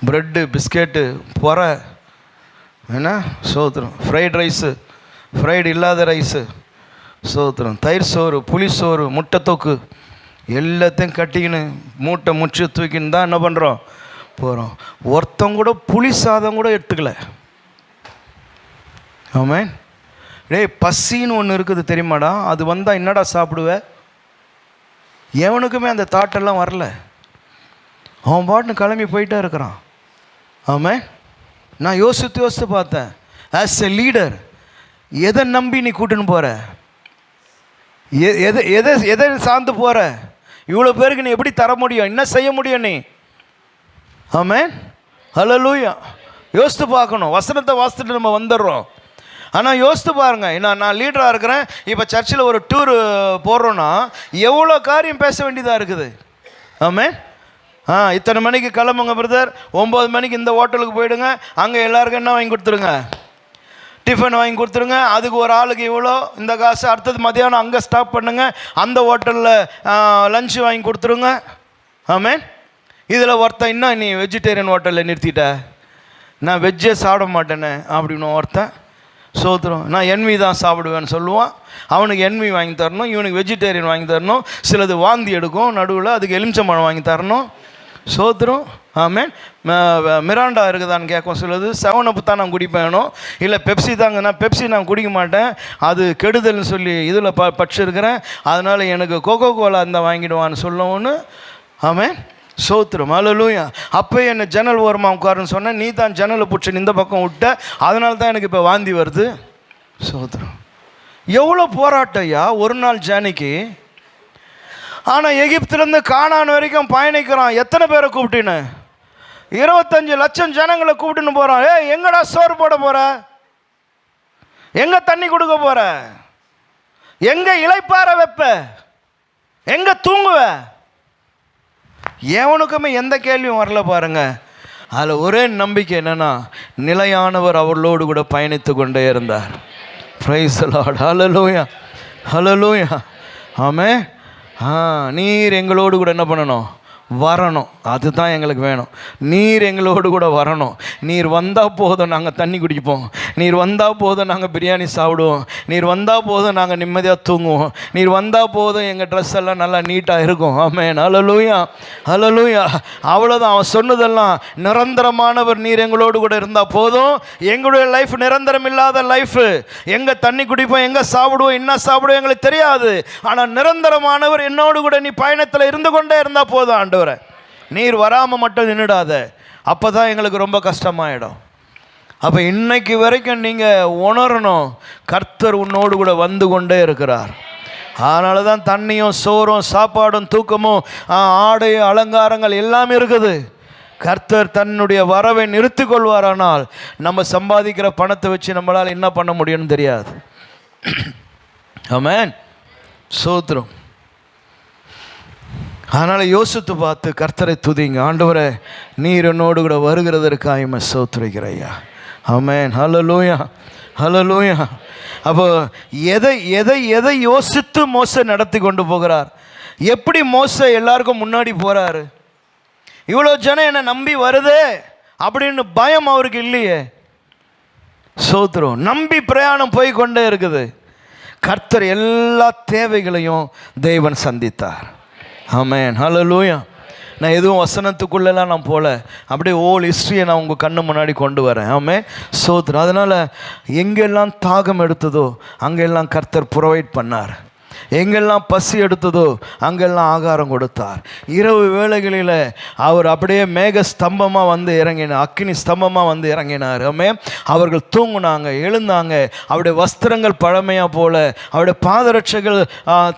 ப்ரெட்டு, பிஸ்கெட்டு, பொறை, என்ன சோத்திரம், ஃப்ரைட் ரைஸு, ஃப்ரைடு இல்லாத ரைஸு, சோத்திரம், தயிர் சோறு, புளி சோறு, முட்டை தொக்கு எல்லாத்தையும் கட்டிக்கின்னு மூட்டை முச்சு தூக்கின்னு தான் என்ன பண்ணுறோம்? போகிறோம். ஒருத்தங்க கூட புளி சாதம் கூட எடுத்துக்கல. ஆமென். பசின்னு ஒன்று இருக்குது தெரியுமாடா? அது வந்தால் என்னடா சாப்பிடுவ? எவனுக்குமே அந்த தாட்டெல்லாம் வரல. அவன் பாட்டுன்னு கிளம்பி போயிட்டே இருக்கிறான். ஆமென். நான் யோசித்து பார்த்தேன், ஆஸ் எ லீடர் எதை நம்பி நீ கூட்டுன்னு போகிற? எதை சார்ந்து போகிற? இவ்வளோ பேருக்கு நீ எப்படி தர முடியும்? என்ன செய்ய முடியும் நீ? ஆமென். ஹல்லேலூயா. யோசித்து பார்க்கணும். வசனத்தை வாசித்துட்டு நம்ம வந்துடுறோம். ஆனால் யோசித்து பாருங்க, நான் லீடராக இருக்கிறேன், இப்போ சர்ச்சில் ஒரு டூர் போடுறோன்னா எவ்வளோ காரியம் பேச வேண்டியதாக இருக்குது. ஆமென். இத்தனை மணிக்கு கிளம்புங்க பிரதர், 9 மணிக்கு இந்த ஹோட்டலுக்கு போயிடுங்க, அங்கே எல்லாருக்கும் என்ன வாங்கி கொடுத்துருங்க, டிஃபன் வாங்கி கொடுத்துருங்க, அதுக்கு ஒரு ஆளுக்கு இவ்வளோ இந்த காசு, அடுத்தது மதியானம் அங்கே ஸ்டாப் பண்ணுங்க, அந்த ஹோட்டலில் லஞ்சு வாங்கி கொடுத்துருங்க. ஆமேன். இதில் ஒருத்தன் இன்னும் நீ வெஜிடேரியன் ஹோட்டலில் நிறுத்திட்ட, நான் வெஜ்ஜே சாப்பிட மாட்டேனே அப்படின்னு ஒருத்தன் சோத்துரும், நான் என்வி தான் சாப்பிடுவேன்னு சொல்லுவான். அவனுக்கு என்வி வாங்கி தரணும், இவனுக்கு வெஜிடேரியன் வாங்கி தரணும், சிலது வாந்தி எடுக்கும் நடுவில், அதுக்கு எலுமிச்சம்பழம் வாங்கி தரணும். சோத்துரும். ஆமேன். மிராண்டா இருக்குதான்னு கேட்கும், சிலது 7 தான் நான் குடிப்பேனோ, இல்லை பெப்சி தாங்கன்னா பெப்சி நான் குடிக்க மாட்டேன், அது கெடுதல்னு சொல்லி இதில் படிச்சிருக்கிறேன், அதனால் எனக்கு கோகோ கோலா இருந்தால் வாங்கிடுவான்னு சொல்லவுன்னு. ஆமேன். சோத்திரம். அல்லேலூயா. அப்போ என்னை ஜன்னல் ஓரமாக உட்காருன்னு சொன்னேன், நீ தான் ஜன்னலை பிடிச்சி இந்த பக்கம் விட்ட, அதனால தான் எனக்கு இப்போ வாந்தி வருது. சோத்திரம். எவ்வளோ போராட்டம் ஐயா ஒரு நாள் ஜேர்னிக்கு. ஆனால் எகிப்துலேருந்து கானான் வரைக்கும் பயணிக்கிறான். எத்தனை பேரை கூப்பிட்டுன்னு? 25 லட்சம் ஜனங்களை கூப்பிட்டுன்னு போகிறான். எங்கடா சோறு போட போகிற, எங்கே தண்ணி கொடுக்க போகிற, எங்கே இளைப்பாற வைப்ப, எங்கே தூங்குவ? எவனுக்குமே எந்த கேள்வியும் வரல பாருங்க. அதில் ஒரே நம்பிக்கை என்னென்னா, நிலையானவர் அவர்களோடு கூட பயணித்து கொண்டே இருந்தார். Praise the Lord. Hallelujah, hallelujah. Amen. நீர் எங்களோடு கூட என்ன பண்ணணும், வரணும். அதுதான் எங்களுக்கு வேணும். நீர் எங்களோடு கூட வரணும். நீர் வந்தால் போதும் நாங்கள் தண்ணி குடிப்போம், நீர் வந்தால் போதும் நாங்கள் பிரியாணி சாப்பிடுவோம், நீர் வந்தால் போதும் நாங்கள் நிம்மதியாக தூங்குவோம், நீர் வந்தால் போதும் எங்கள் ட்ரெஸ் எல்லாம் நல்லா நீட்டாக இருக்கும். ஆமென். ஹல்லேலூயா, ஹல்லேலூயா. அவ்வளோதான். அவன் சொன்னதெல்லாம் நிரந்தரமானவர் நீர் எங்களோடு கூட இருந்தால் போதும். எங்களுடைய லைஃப் நிரந்தரம் இல்லாத லைஃபு. எங்கே தண்ணி குடிப்போம், எங்கே சாப்பிடுவோம், என்ன சாப்பிடுவோம் எங்களுக்கு தெரியாது. ஆனால் நிரந்தரமானவர் என்னோடு கூட நீ பயணத்தில் இருந்து கொண்டே இருந்தால் போதும். ஆண்டவரே, நீர் வராமல் மட்டும் நின்றுடாத, அப்போ தான் எங்களுக்கு ரொம்ப கஷ்டமாயிடும். அப்போ இன்னைக்கு வரைக்கும் நீங்கள் உணரணும், கர்த்தர் உன்னோடு கூட வந்து கொண்டே இருக்கிறார். அதனால தான் தண்ணியும் சோறும் சாப்பாடும் தூக்கமும் ஆடை அலங்காரங்கள் எல்லாமே இருக்குது. கர்த்தர் தன்னுடைய வரவை நிறுத்தி கொள்வாரானால் நம்ம சம்பாதிக்கிற பணத்தை வச்சு நம்மளால் என்ன பண்ண முடியும்னு தெரியாது. ஆமென். சோத்திரம். அதனால் யோசித்து பார்த்து கர்த்தரை துதிங்க. ஆண்டவரே, நீர் என்னோடு கூட வருகிறதற்காக சோத்திரிக்கிறையா. ஆமென். ஹல்லேலூயா, ஹல்லேலூயா. அப்போ எதை எதை எதை யோசித்து மோசே நடத்தி கொண்டு போகிறார்? எப்படி மோசே எல்லாருக்கும் முன்னாடி போகிறாரு? இவ்வளோ ஜனம் என்னை நம்பி வருதே அப்படின்னு பயம் அவருக்கு இல்லையே. சோத்திரம். நம்பி பிரயாணம் போய் கொண்டே இருக்குது. கர்த்தர் எல்லா தேவைகளையும் தேவன் சந்தித்தார். ஆமென். ஹல்லேலூயா. நான் எதுவும் வசனத்துக்குள்ளெல்லாம் நான் போல, அப்படியே ஓல் ஹிஸ்ட்ரியை நான் உங்கள் கண்ணு முன்னாடி கொண்டு வரேன். ஆமென். சோத்திரம். அதனால் எங்கெல்லாம் தாகம் எடுத்ததோ அங்கெல்லாம் கர்த்தர் ப்ரொவைட் பண்ணார். எங்கெல்லாம் பசி எடுத்ததோ அங்கெல்லாம் ஆகாரம் கொடுத்தார். இரவு வேளைகளில் அவர் அப்படியே மேக ஸ்தம்பமாக வந்து இறங்கினார், அக்கினி ஸ்தம்பமாக வந்து இறங்கினார். ஆமென். அவர்கள் தூங்குனாங்க, எழுந்தாங்க. அவருடைய வஸ்திரங்கள் பழமையாக போல, அவருடைய பாதரட்சைகள்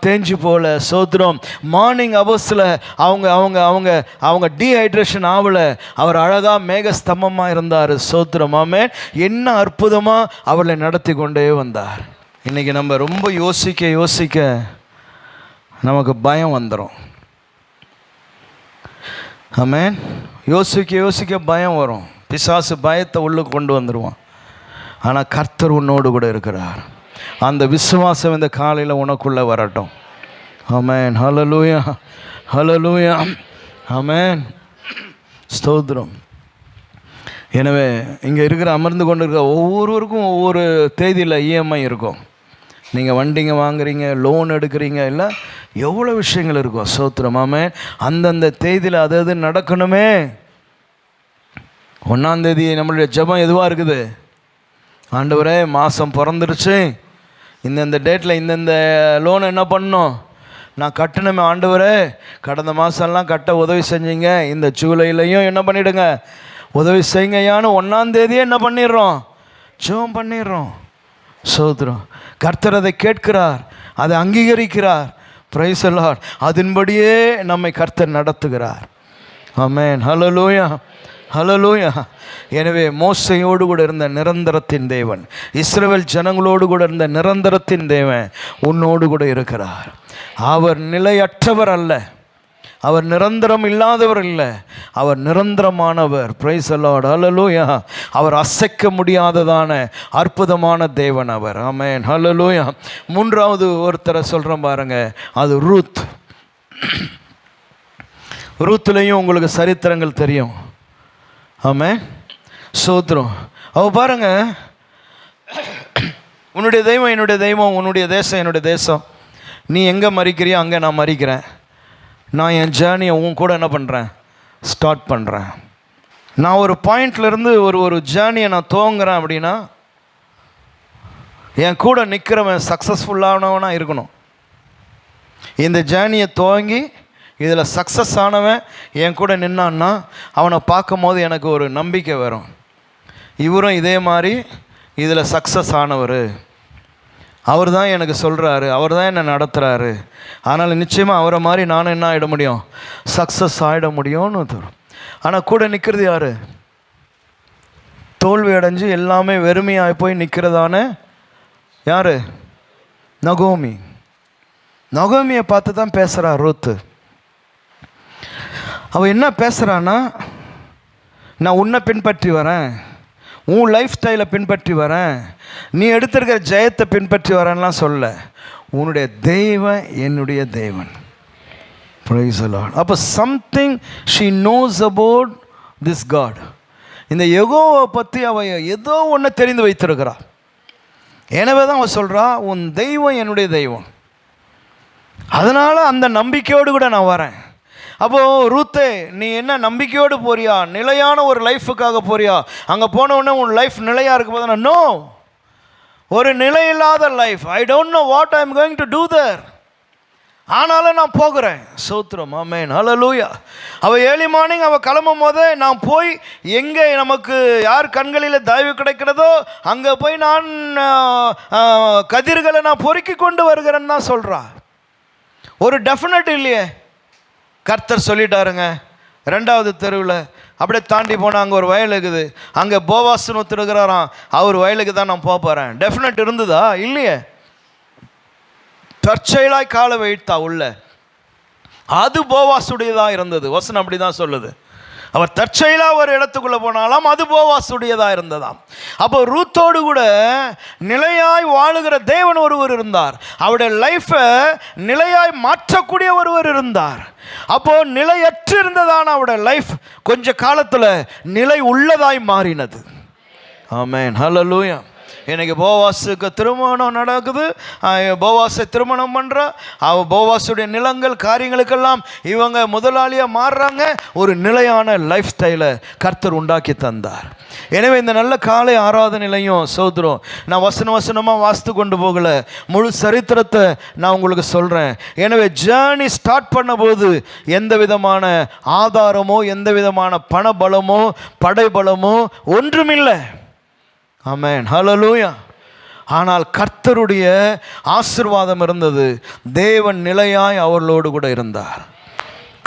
தேஞ்சு போல. சோத்திரம். மார்னிங் அவர்ஸில் அவங்க அவங்க அவங்க அவங்க டீஹைட்ரேஷன் ஆகலை. அவர் அழகாக மேக ஸ்தம்பமாக இருந்தார். சோத்திரம். ஆமென். என்ன அற்புதமாக அவர்களை நடத்தி கொண்டே வந்தார். இன்றைக்கி நம்ம ரொம்ப யோசிக்க நமக்கு பயம் வந்துடும். ஆமென். யோசிக்க பயம் வரும். பிசாசு பயத்தை உள்ளே கொண்டு வந்துடுவான். ஆனால் கர்த்தர் உன்னோடு கூட இருக்கிறார். அந்த விசுவாசம் இந்த காலையில் உனக்குள்ளே வரட்டும். ஆமென். ஹல்லேலூயா, ஹல்லேலூயா. ஆமென். ஸ்தோத்திரம். எனவே இங்கே இருக்கிற அமர்ந்து கொண்டு இருக்கிற ஒவ்வொருவருக்கும் ஒவ்வொரு தேதியில் இஎம்ஐ இருக்கும். நீங்கள் வண்டிங்க வாங்குறீங்க, லோன் எடுக்கிறீங்க, இல்லை எவ்வளோ விஷயங்கள் இருக்கும். சோத்திரம். ஆமென். அந்தந்த தேதியில் அது நடக்கணுமே. 1ஆம் தேதி நம்மளுடைய ஜெபம் எதுவாக இருக்குது? ஆண்டவரே, மாதம் பிறந்துருச்சு, இந்தந்த டேட்டில் இந்தந்த லோன் என்ன பண்ணணும், நான் கட்டணுமே. ஆண்டவரே, கடந்த மாதம்லாம் கட்ட உதவி செஞ்சீங்க, இந்த ஜூலையிலையும் என்ன பண்ணிவிடுங்க, உதவி செய்யுங்கயான்னு 1ஆம் தேதியே என்ன பண்ணிடுறோம், ஜெபம் பண்ணிடுறோம். சோத்திரம். கர்த்தர் அதை கேட்கிறார், அதை அங்கீகரிக்கிறார். Price the Lord. அதன்படியே நம்மை கர்த்தர் நடத்துகிறார். ஆமென். ஹல்லேலூயா, ஹல்லேலூயா. எனவே மோசையோடு கூட இருந்த நிரந்தரத்தின் தேவன், இஸ்ரவேல் ஜனங்களோடு கூட இருந்த நிரந்தரத்தின் தேவன் உன்னோடு கூட இருக்கிறார். அவர் நிலையற்றவர் அல்ல, அவர் நிரந்தரம் இல்லாதவர் இல்லை, அவர் நிரந்தரமானவர். பிரைஸ் தி லார்ட், ஹல்லேலூயா. அவர் அசைக்க முடியாததான அற்புதமான தேவன் அவர். ஆமென், ஹல்லேலூயா. மூன்றாவது ஒருத்தரை சொல்கிறேன் பாருங்க, அது ரூத். ரூத்துலேயும் உங்களுக்கு சரித்திரங்கள் தெரியும். ஆமென், ஸ்தோத்திரம். அவ பாருங்க, உன்னுடைய தெய்வம் என்னுடைய தெய்வம், உன்னுடைய தேசம் என்னுடைய தேசம், நீ எங்கே மறிக்கிறியோ அங்கே நான் மறிக்கிறேன். நான் என் ஜேர்னியை உன் கூட என்ன பண்ணுறேன், ஸ்டார்ட் பண்ணுறேன். நான் ஒரு பாயிண்ட்லேருந்து ஒரு ஜேர்னியை நான் துவங்குறேன் அப்படின்னா என் கூட நிற்கிறவன் சக்ஸஸ்ஃபுல்லானவனாக இருக்கணும். இந்த ஜேர்னியை துவங்கி இதில் சக்ஸஸ் ஆனவன் என் கூட நின்னான்னா அவனை பார்க்கும் போது எனக்கு ஒரு நம்பிக்கை வரும், இவரும் இதே மாதிரி இதில் சக்ஸஸ் ஆனவர், அவர் தான் எனக்கு சொல்கிறாரு, அவர் தான் என்னை நடத்துகிறாரு, அதனால் நிச்சயமாக அவரை மாதிரி நானும் என்ன ஆகிட முடியும், சக்ஸஸ் ஆகிட முடியும்னு தரும். ஆனால் கூட நிற்கிறது யார், தோல்வி அடைஞ்சு எல்லாமே வெறுமையாக போய் நிற்கிறதான யார், நகோமி. நகோமியை பார்த்து தான் பேசுகிறா ரூத்து. அவள் என்ன பேசுகிறான்னா, நான் உன்னை பின்பற்றி வரேன், உன் லைஃப் ஸ்டைலை பின்பற்றி வரேன், நீ எடுத்திருக்கிற ஜெயத்தை பின்பற்றி வரேன்லாம் சொல்ல, உன்னுடைய தெய்வம் என்னுடைய தேவன். Praise the Lord. அப்போ something she knows about this God. இந்த யெகோவாவை பற்றி அவள் ஏதோ ஒன்று தெரிந்து வைத்திருக்கிறாள். எனவே தான் அவள் சொல்கிறா, உன் தெய்வம் என்னுடைய தெய்வம், அதனால் அந்த நம்பிக்கையோடு கூட நான் வரேன். அப்போது ரூத்தே, நீ என்ன நம்பிக்கையோடு போறியா, நிலையான ஒரு லைஃபுக்காக போறியா, அங்கே போனவுடனே உன் லைஃப் நிலையாக இருக்க போதுனா, நோ, ஒரு நிலையில்லாத life. I don't know what I am going to do there, ஆனாலும் நான் போகிறேன். ஸ்தோத்திரம், ஆமென், ஹல்லேலூயா. அவள் ஏர்லி மார்னிங் அவள் கிளம்பும் போதே, நான் போய் எங்கே நமக்கு யார் கண்களில் தயவு கிடைக்கிறதோ அங்கே போய் நான் கதிர்களை நான் பொறுக்கி கொண்டு வருகிறேன்னு தான் சொல்கிறா. ஒரு டெஃபினட் இல்லையே. கர்த்தர் சொல்லிட்டாருங்க, 2வது தெருவில் அப்படியே தாண்டி போனால் அங்கே ஒரு வயல் இருக்குது, அங்கே போவாஸ்னு ஒருத்தருக்கிறாராம், அவர் வயலுக்கு தான் நான் போக போகிறேன். டெஃபினட் இருந்ததா, இல்லையே. தற்செயலாய் காலை வைத்தா உள்ள, அது போவாசுடையதாக இருந்தது. வசனம் அப்படி தான் சொல்லுது. அவர் தற்செயலாக ஒரு இடத்துக்குள்ளே போனாலும் அது போவாசுடையதாக இருந்ததாம். அப்போ ரூத்தோடு கூட நிலையாய் வாழுகிற தேவன் ஒருவர் இருந்தார், அவருடைய லைஃப்பை நிலையாய் மாற்றக்கூடிய ஒருவர் இருந்தார். அப்போது நிலையற்று இருந்ததான அவருடைய லைஃப் கொஞ்ச காலத்தில் நிலை உள்ளதாய் மாறினது. ஆமென், ஹல்லேலூயா. எனக்கு போவாஸுக்கு திருமணம் நடக்குது, போவாஸை திருமணம் பண்ணுறா, அவள் போவாஸுடைய நிலங்கள் காரியங்களுக்கெல்லாம் இவங்க முதலாளியாக மாறுறாங்க. ஒரு நிலையான லைஃப் ஸ்டைலை கர்த்தர் உண்டாக்கி தந்தார். எனவே இந்த நல்ல காலை ஆராதனையிலையும் சோதரம், நான் வசனமாக வாசித்து கொண்டு போகலை, முழு சரித்திரத்தை நான் உங்களுக்கு சொல்கிறேன். எனவே ஜேர்னி ஸ்டார்ட் பண்ணும்போது எந்த விதமான ஆதாரமோ எந்த விதமான பணபலமோ படைபலமோ ஒன்றுமில்லை. ஆமென், ஹல்லேலூயா. ஆனால் கர்த்தருடைய ஆசீர்வாதம் இருந்தது. தேவன் நிலையாய் அவர்களோடு கூட இருந்தார்.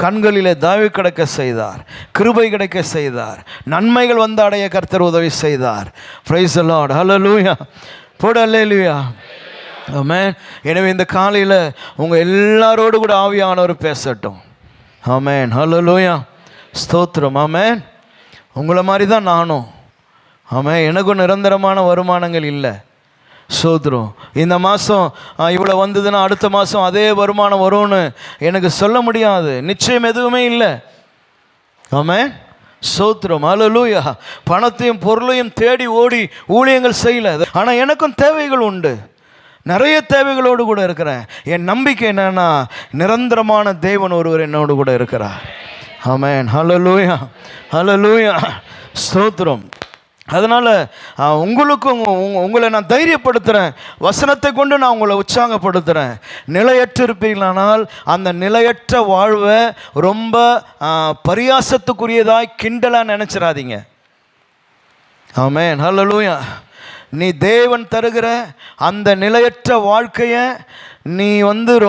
கண்களிலே தயவு கிடைக்க செய்தார், கிருபை கிடைக்க செய்தார், நன்மைகள் வந்து அடைய கர்த்தர் உதவி செய்தார். பிரைஸ் தி லார்ட், ஹல்லேலூயா. போடு அல்லேலூயா. ஆமென். எனவே இந்த காலையில் உங்கள் எல்லாரோடு கூட ஆவியானவர் பேசட்டும். ஆமென், ஹல்லேலூயா, ஸ்தோத்திரம். ஆமென். உங்களை மாதிரி தான் நானும். ஆமாம், எனக்கும் நிரந்தரமான வருமானங்கள் இல்லை. சோதரம், இந்த மாதம் இவ்வளோ வந்ததுன்னா அடுத்த மாதம் அதே வருமானம் வரும்னு எனக்கு சொல்ல முடியாது. நிச்சயம் எதுவுமே இல்லை. ஆமாம், சோத்திரம், ஹல்லேலூயா. பணத்தையும் பொருளையும் தேடி ஓடி ஊழியங்கள் செய்யலை. ஆனால் எனக்கும் தேவைகள் உண்டு, நிறைய தேவைகளோடு கூட இருக்கிறேன். என் நம்பிக்கை என்னன்னா, நிரந்தரமான தேவன் ஒருவர் என்னோடு கூட இருக்கிறார். ஆமென், ஹல்லேலூயா, ஹல்லேலூயா, ஸ்தோத்திரம். அதனால் உங்களுக்கும் உங்களை நான் தைரியப்படுத்துகிறேன், வசனத்தை கொண்டு நான் உங்களை உற்சாகப்படுத்துகிறேன். நிலையற்று இருப்பீர்களானால் அந்த நிலையற்ற வாழ்வை ரொம்ப பரியாசத்துக்குரியதாய் கிண்டலாக நினச்சிடாதீங்க. ஆமென், ஹல்லேலூயா. நீ தேவன் தருகிற அந்த நிலையற்ற வாழ்க்கையை நீ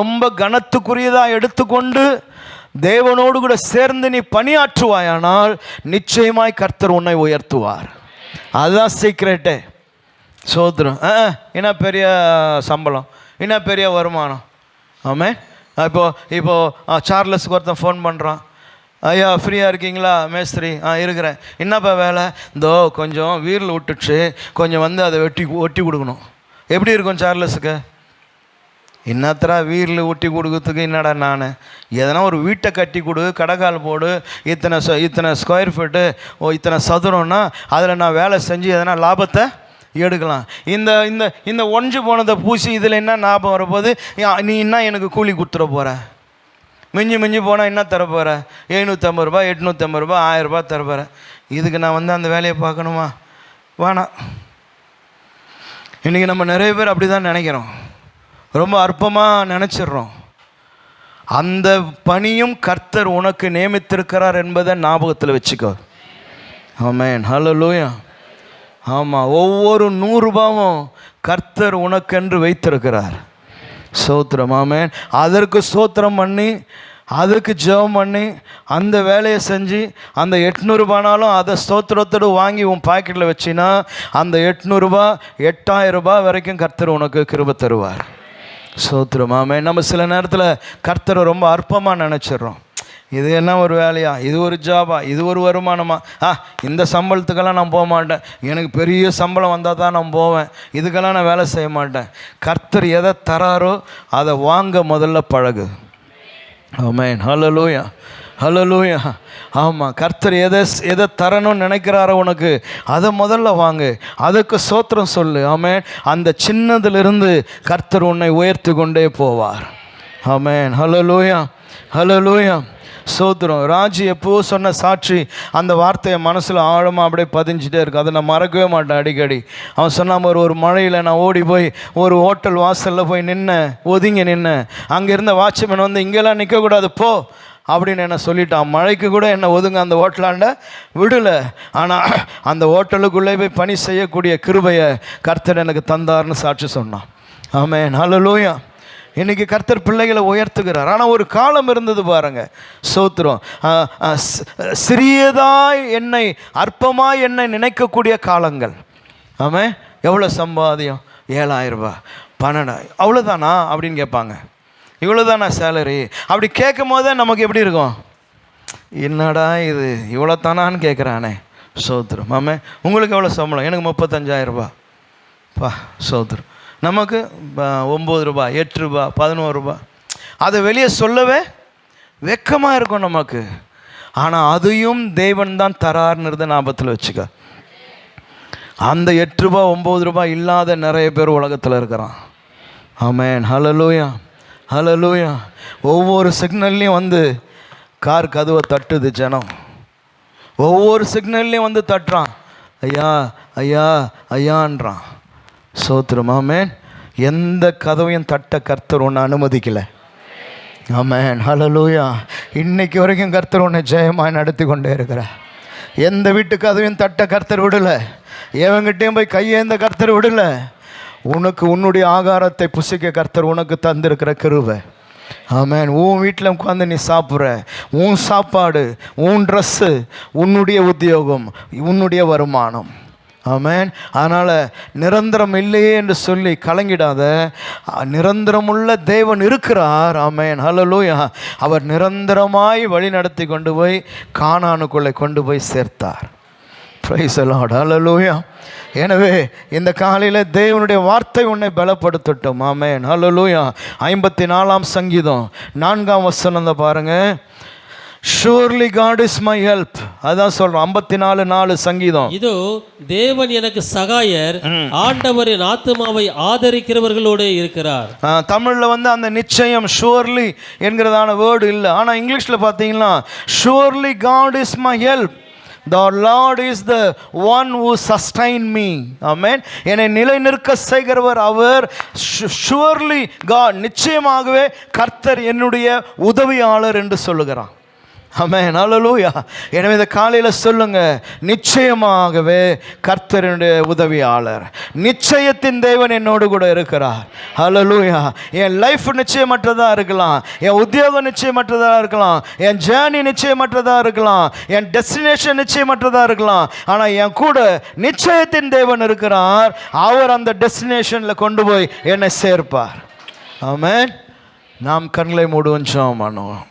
ரொம்ப கனத்துக்குரியதாக எடுத்துக்கொண்டு தேவனோடு கூட சேர்ந்து நீ பணியாற்றுவாயானால் நிச்சயமாய் கர்த்தர் உன்னை உயர்த்துவார். அதுதான் சீக்ரெட்டே. சோதரம், என்ன பெரிய சம்பளம், என்ன பெரிய வருமானம். ஆமென். இப்போது சார்லஸுக்கு ஒருத்தன் ஃபோன் பண்ணுறான், ஐயா ஃப்ரீயாக இருக்கீங்களா மேஸ்திரி? இருக்கிறேன். என்னப்பா வேலை? இதோ கொஞ்சம் வீரில் விட்டுச்சு, கொஞ்சம் வந்து அதை ஒட்டி கொடுக்கணும். எப்படி இருக்கும் சார்லஸுக்கு? என்னத்தரா வீரில் ஒட்டி கொடுக்கறதுக்கு என்னடா நான் எதனா ஒரு வீட்டை கட்டி கொடு, கடைக்கால் போடு, இத்தனை ஸ்கொயர் ஃபீட்டு, இத்தனை சதுரம்னா அதில் நான் வேலை செஞ்சு எதனா லாபத்தை எடுக்கலாம். இந்த இந்த இந்த ஒன்று போனதை பூசி இதில் என்ன லாபம் வரப்போது? நீ என்ன எனக்கு கூலி கொடுத்துட போகிற? மிஞ்சி போனால் என்ன தர போகிற? 750 ரூபா, 850 ரூபா, 1000 ரூபா தர போகிற. இதுக்கு நான் வந்து அந்த வேலையை பார்க்கணுமா? வேணாம். இன்றைக்கி நம்ம நிறைய பேர் அப்படி தான் நினைக்கிறோம், ரொம்ப அற்பமாக நினச்சிட்றோம். அந்த பணியும் கர்த்தர் உனக்கு நியமித்திருக்கிறார் என்பதை ஞாபகத்தில் வச்சுக்கோ. ஆமென், ஹல்லேலூயா. ஆமாம், ஒவ்வொரு 100 ரூபாவும் கர்த்தர் உனக்கென்று வைத்திருக்கிறார். ஸ்தோத்திரம். ஆமென். அதற்கு ஸ்தோத்திரம் பண்ணி, அதுக்கு ஜெபம் பண்ணி, அந்த வேலையை செஞ்சு, அந்த 800 ரூபானாலும் அதை ஸ்தோத்திரத்தோடு வாங்கி உன் பாக்கெட்டில் வச்சின்னா அந்த 800 ரூபா 8000 ரூபாய் வரைக்கும் கர்த்தர் உனக்கு கிருபை தருவார். ஸ்தோத்திரம். ஆமென். நம்ம சில நேரத்தில் கர்த்தரை ரொம்ப அற்பமாக நினச்சிட்றோம். இது என்ன ஒரு வேலையா, இது ஒரு ஜாபா, இது ஒரு வருமானமா, இந்த சம்பளத்துக்கெல்லாம் நான் போக மாட்டேன், எனக்கு பெரிய சம்பளம் வந்தால் தான் நான் போவேன், இதுக்கெல்லாம் நான் வேலை செய்ய மாட்டேன். கர்த்தர் எதை தராரோ அதை வாங்க முதல்ல பழகு. ஆமென், ஹல்லேலூயா, ஹல்லேலூயா. ஆமாம், கர்த்தர் எதை தரணும்னு நினைக்கிறாரோ உனக்கு அதை முதல்ல வாங்கு, அதுக்கு ஸ்தோத்திரம் சொல்லு. ஆமென். அந்த சின்னதிலிருந்து கர்த்தர் உன்னை உயர்த்தி கொண்டே போவார். ஆமென், ஹல்லேலூயா, ஹல்லேலூயா. ஸ்தோத்திரம். ராஜி எப்போ சொன்ன சாட்சி, அந்த வார்த்தையை மனசில் ஆழமாக அப்படியே பதிஞ்சிட்டே இருக்குது, அதை நான் மறக்கவே மாட்டேன். அடிக்கடி அவன் சொன்னாம, ஒரு மழையில் நான் ஓடி போய் ஒரு ஹோட்டல் வாசலில் போய் ஒதுங்கி நின்னேன். அங்கே இருந்த வாட்ச்மேன் வந்து, இங்கெல்லாம் நிற்கக்கூடாது போ அப்படின்னு என்ன சொல்லிட்டான். மழைக்கு கூட என்னை ஒதுங்க அந்த ஹோட்டலாண்ட விடலை. ஆனால் அந்த ஹோட்டலுக்குள்ளே போய் பணி செய்யக்கூடிய கிருபையை கர்த்தர் எனக்கு தந்தார்னு சாட்சி சொன்னான். ஆமென், ஹல்லேலூயா. இன்றைக்கி கர்த்தர் பிள்ளைகளை உயர்த்துகிறார். ஆனால் ஒரு காலம் இருந்தது பாருங்க. ஸ்தோத்திரம். சிறியதாய் என்னை, அற்பமாய் என்னை நினைக்கக்கூடிய காலங்கள். ஆமாம். எவ்வளோ சம்பாதியம்? 7000 ரூபாய், 12,000, அவ்வளோதானா அப்படின்னு கேட்பாங்க. இவ்வளோதானா சேலரி? அப்படி கேட்கும் போதே நமக்கு எப்படி இருக்கும்? என்னடா இது இவ்வளோ தானான்னு கேட்குறானே. ஸ்தோத்திரம். ஆமாம். உங்களுக்கு எவ்வளோ சம்பளம்? எனக்கு 35,000 ரூபாய். ஸ்தோத்திரம். நமக்கு 9 ரூபாய், 8 ரூபாய், 11 ரூபாய். அதை வெளியே சொல்லவே வெக்கமாக இருக்கும் நமக்கு. ஆனால் அதையும் தேவன் தான் தரார்னுறத ஞாபகத்தில் வச்சுக்க. அந்த 8 ரூபாய் 9 ரூபாய் இல்லாத நிறைய பேர் உலகத்தில் இருக்கிறான். ஆமென், ஹல்லேலூயா, ஹல்லேலூயா. ஒவ்வொரு சிக்னல்லையும் வந்து கார் கதவை தட்டுது ஜனம். ஒவ்வொரு சிக்னல்லையும் வந்து தட்டுறான், ஐயா ஐயா ஐயான்றான். ஸ்தோத்திரம். ஆமென். எந்த கதவையும் தட்ட கர்த்தர் ஒன்று அனுமதிக்கலை. ஆமென், ஹல்லேலூயா. இன்னைக்கு வரைக்கும் கர்த்தர் ஒன்று ஜெயமாய் நடத்தி கொண்டே இருக்கிறார். எந்த வீட்டு கதவையும் தட்ட கர்த்தர் விடலை. எவங்கிட்டையும் போய் கையேந்த கர்த்தர் விடலை. உனக்கு உன்னுடைய ஆகாரத்தை புசிக்க கர்த்தர் உனக்கு தந்திருக்கிற கிருபை. ஆமென். உன் வீட்டில் உட்காந்து நீ சாப்பிட்ற, உன் சாப்பாடு, உன் ட்ரெஸ்ஸு, உன்னுடைய உத்தியோகம், உன்னுடைய வருமானம். ஆமென். அதனால் நிரந்தரம் இல்லையே என்று சொல்லி கலங்கிடாத. நிரந்தரமுள்ள தேவன் இருக்கிறார். ஆமென், ஹல்லேலூயா. அவர் நிரந்தரமாய் வழி நடத்தி கொண்டு போய் கானானுக்குள்ளே கொண்டு போய் சேர்த்தார். பிரைஸ் தி லார்ட், ஹல்லேலூயா. எனவே இந்த காலையில் தேவனுடைய வார்த்தை உன்னை பலப்படுத்தட்டும். ஆமென், ஹல்லேலூயா. 54ஆம் சங்கீதம் 4ஆம் வசனம் பாருங்கள். Surely God is my help. அதான் சொல்றோம். 54:4 சங்கீதம்.
இதோ தேவன் எனக்கு சகாயர், ஆண்டவரின் ஆத்துமாவை ஆதரிக்கிறவர்களோடு இருக்கிறார்.
தமிழ்ல வந்து அந்த நிச்சயம் surely என்கிறதான வேர்டு இல்லை. ஆனால் இங்கிலீஷில் பார்த்தீங்கன்னா surely God is my help, the Lord is the one who sustain me. ஆமென். என்னை நிலை நிற்க செய்கிறவர் அவர். surely God, நிச்சயமாகவே கர்த்தர் என்னுடைய உதவியாளர் என்று சொல்லுகிறான். ஆமென், ஹல்லேலூயா. எனவே இந்த காலையில் சொல்லுங்க, நிச்சயமாகவே கர்த்தருடைய உதவியாளர், நிச்சயத்தின் தேவன் என்னோடு கூட இருக்கிறார். ஹல்லேலூயா. என் லைஃப் நிச்சயமற்றதாக இருக்கலாம், என் உத்தியோகம் நிச்சயமற்றதாக இருக்கலாம், என் ஜேர்னி நிச்சயமற்றதாக இருக்கலாம், என் டெஸ்டினேஷன் நிச்சயமற்றதாக இருக்கலாம். ஆனால் என் கூட நிச்சயத்தின் தேவன் இருக்கிறார். அவர் அந்த டெஸ்டினேஷனில் கொண்டு போய் என்னை சேர்ப்பார். ஆமென். நாம் கண்களை மூடுவோம், ஜெபம் பண்ணுவோம்.